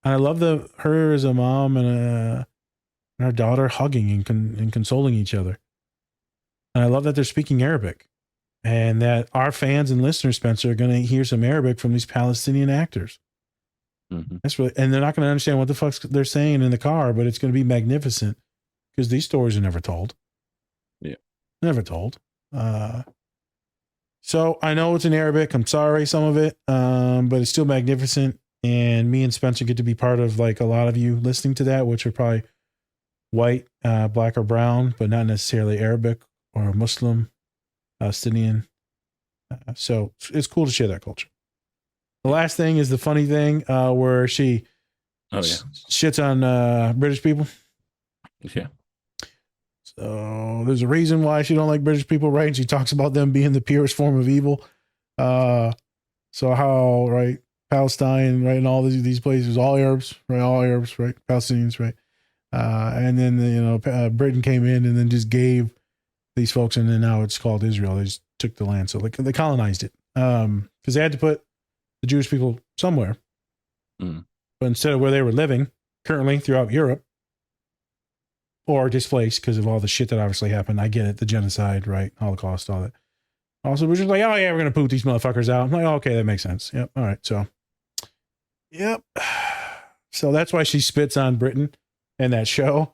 And I love her as a mom and her daughter hugging and consoling each other. And I love that they're speaking Arabic and that our fans and listeners, Spencer, are going to hear some Arabic from these Palestinian actors. That's really, and they're not going to understand what the fuck they're saying in the car, but it's going to be magnificent because these stories are never told. Yeah. Never told. So I know it's in Arabic. I'm sorry, some of it, but it's still magnificent. And me and Spencer get to be part of like a lot of you listening to that, which are probably white, black or brown, but not necessarily Arabic or Muslim, Palestinian. So it's cool to share that culture. The last thing is the funny thing where she shits on British people. Yeah. So there's a reason why she don't like British people, right? And she talks about them being the purest form of evil. So how, right, Palestine, right, and all these places, all Arabs, right, Palestinians, right. And then Britain came in and then just gave these folks, and then now it's called Israel. They just took the land, so they colonized it because they had to put the Jewish people somewhere. But instead of where they were living currently throughout Europe, or displaced because of all the shit that obviously happened. I get it, the genocide, right, Holocaust, all that. Also, we're just like, oh yeah, we're gonna poop these motherfuckers out. I'm like, oh, okay, that makes sense. Yep. All right. So, yep. So that's why she spits on Britain in that show.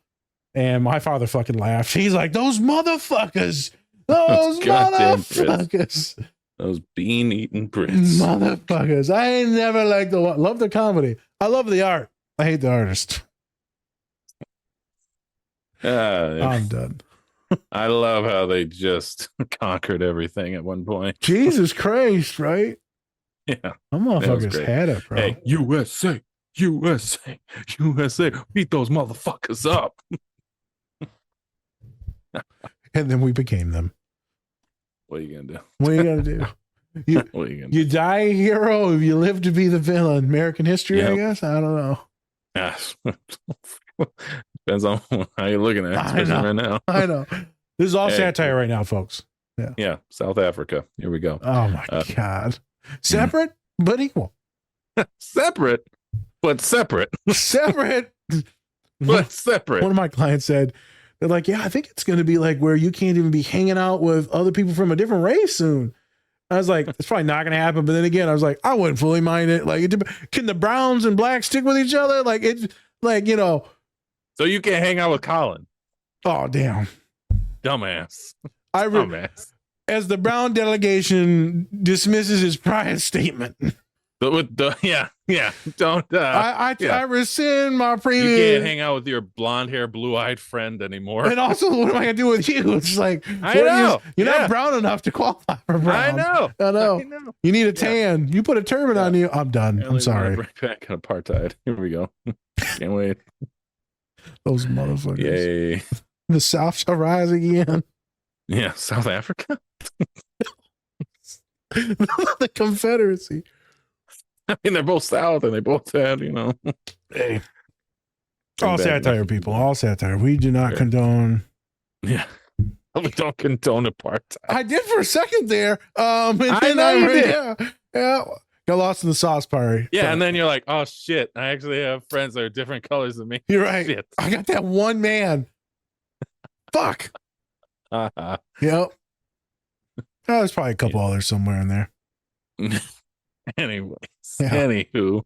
And my father fucking laughed. He's like, those motherfuckers. Those motherfuckers. Those bean eating Brits. Motherfuckers. I ain't never liked love the comedy. I love the art. I hate the artist. I'm done. I love how they just conquered everything at one point. Jesus Christ, right? Yeah. Them motherfuckers had it, bro. Hey, USA, USA, USA, beat those motherfuckers up. And then we became them. What are you going to do? What are you going to do? What are you gonna do? You die a hero if you live to be the villain. American history, I guess? I don't know. Yes. Depends on how you're looking at it, especially right now. I know. This is all satire right now, folks. Yeah. South Africa. Here we go. Oh my God. Separate but equal. Separate but separate. Separate but separate. One of my clients said, they're like, yeah, I think it's going to be like where you can't even be hanging out with other people from a different race soon. I was like, it's probably not going to happen. But then again, I was like, I wouldn't fully mind it. Like, can the browns and blacks stick with each other? Like, it's like, So you can't hang out with Colin. Oh, damn. Dumbass. Dumbass. As the Brown delegation dismisses his prior statement. Don't. I rescind my previous. You can't hang out with your blonde hair, blue eyed friend anymore. And also, what am I gonna do with you? It's like I know you're not brown enough to qualify for brown. I know. You need a tan. You put a turban on you. I'm done. I'm sorry. Bring back apartheid. Here we go. Can't wait. Those motherfuckers. Yay. The South shall rise again. Yeah, South Africa. The Confederacy. I mean, they're both South, and they both had, Hey, All satire, people. All satire. We do not condone. Yeah. We don't condone apartheid. I did for a second there. And I then know you did. Yeah. Got lost in the sauce party. Yeah, But and then you're like, oh shit, I actually have friends that are different colors than me. you're right. Shit. I got that one man. Fuck. Uh-huh. Yep. Oh, there's probably a couple others somewhere in there. Anyways, Yeah. anywho,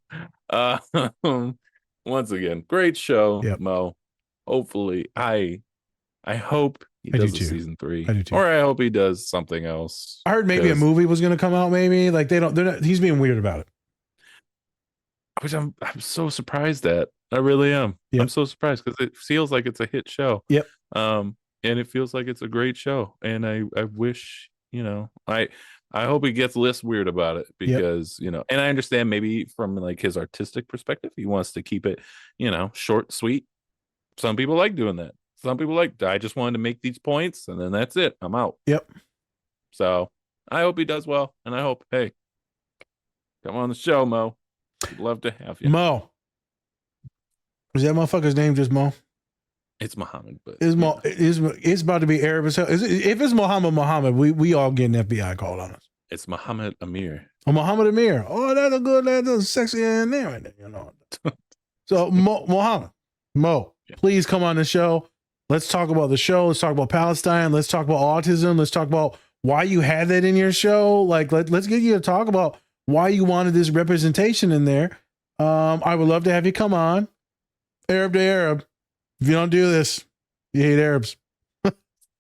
once again, great show, Yep. Mo. Hopefully, I hope he I do does a too. season 3, I do too. or I hope he does something else. I heard maybe a 'cause- movie was going to come out. Maybe like they're not. He's being weird about it. which I'm so surprised at. I really am. Yep. I'm so surprised because it feels like it's a hit show. Yep. And it feels like it's a great show. And I wish, I hope he gets less weird about it because, and I understand maybe from like his artistic perspective, he wants to keep it, short, sweet. Some people like doing that. Some people like, I just wanted to make these points and then that's it. I'm out. Yep. So I hope he does well. And I hope, hey, come on the show, Mo. We'd love to have you. Mo. Is that motherfucker's name just Mo? It's Muhammad, but Is Mo? It's about to be Arab as hell. If it's Muhammad, we all get an FBI call on us. it's Muhammad Amir. Oh, Muhammad Amir. Oh, that's a good, that's a sexy name right there, So Muhammad, Mo, please come on the show. Let's talk about the show. Let's talk about Palestine. Let's talk about autism. Let's talk about why you had that in your show. Like, let's get you to talk about why you wanted this representation in there. I would love to have you come on. Arab to Arab. If you don't do this, you hate Arabs.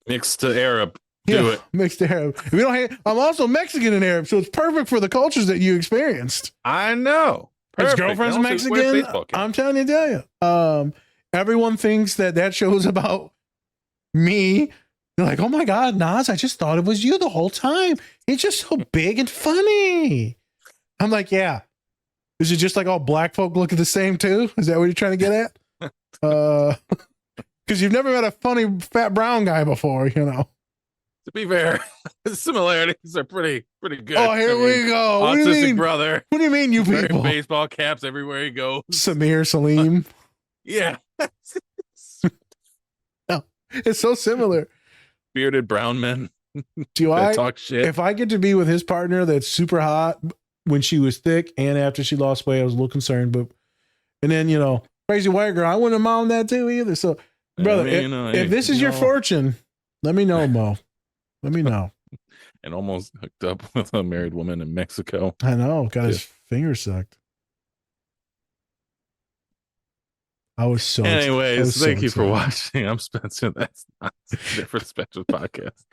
Mixed to Arab. Do it. Mixed Arab. If you don't hate, I'm also Mexican and Arab, so it's perfect for the cultures that you experienced. I know. His Perfect. girlfriend's And also wear Mexican. baseball caps. I'm telling you. Everyone thinks that show is about me. They're like, oh my God, Nas, I just thought it was you the whole time. It's just so big and funny. I'm like, yeah. Is it just like all black folk look the same too? Is that what you're trying to get at? Because you've never met a funny fat brown guy before, To be fair, the similarities are pretty good. Oh, here we go. What do you Autistic mean? brother. What do you mean, you Wearing people? baseball caps everywhere he goes. Samir Salim. Yeah. No, it's so similar. Bearded brown men. Do that I talk shit? If I get to be with his partner that's super hot when she was thick and after she lost weight, I was a little concerned. But and then crazy white girl, I wouldn't have minded that too either. So, brother, if this is your fortune, let me know, Mo. Let me know. And almost hooked up with a married woman in Mexico. I know, got his finger sucked. I was so. Anyways, thank you for watching. I'm Spencer. That's not a different special podcast.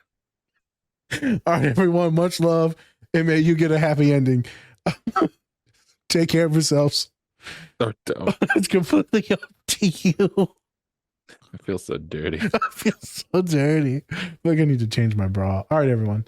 All right, everyone. Much love, and may you get a happy ending. Take care of yourselves. Or don't. It's completely up to you. I feel so dirty. I feel so dirty. Like I need to change my bra. All right, everyone.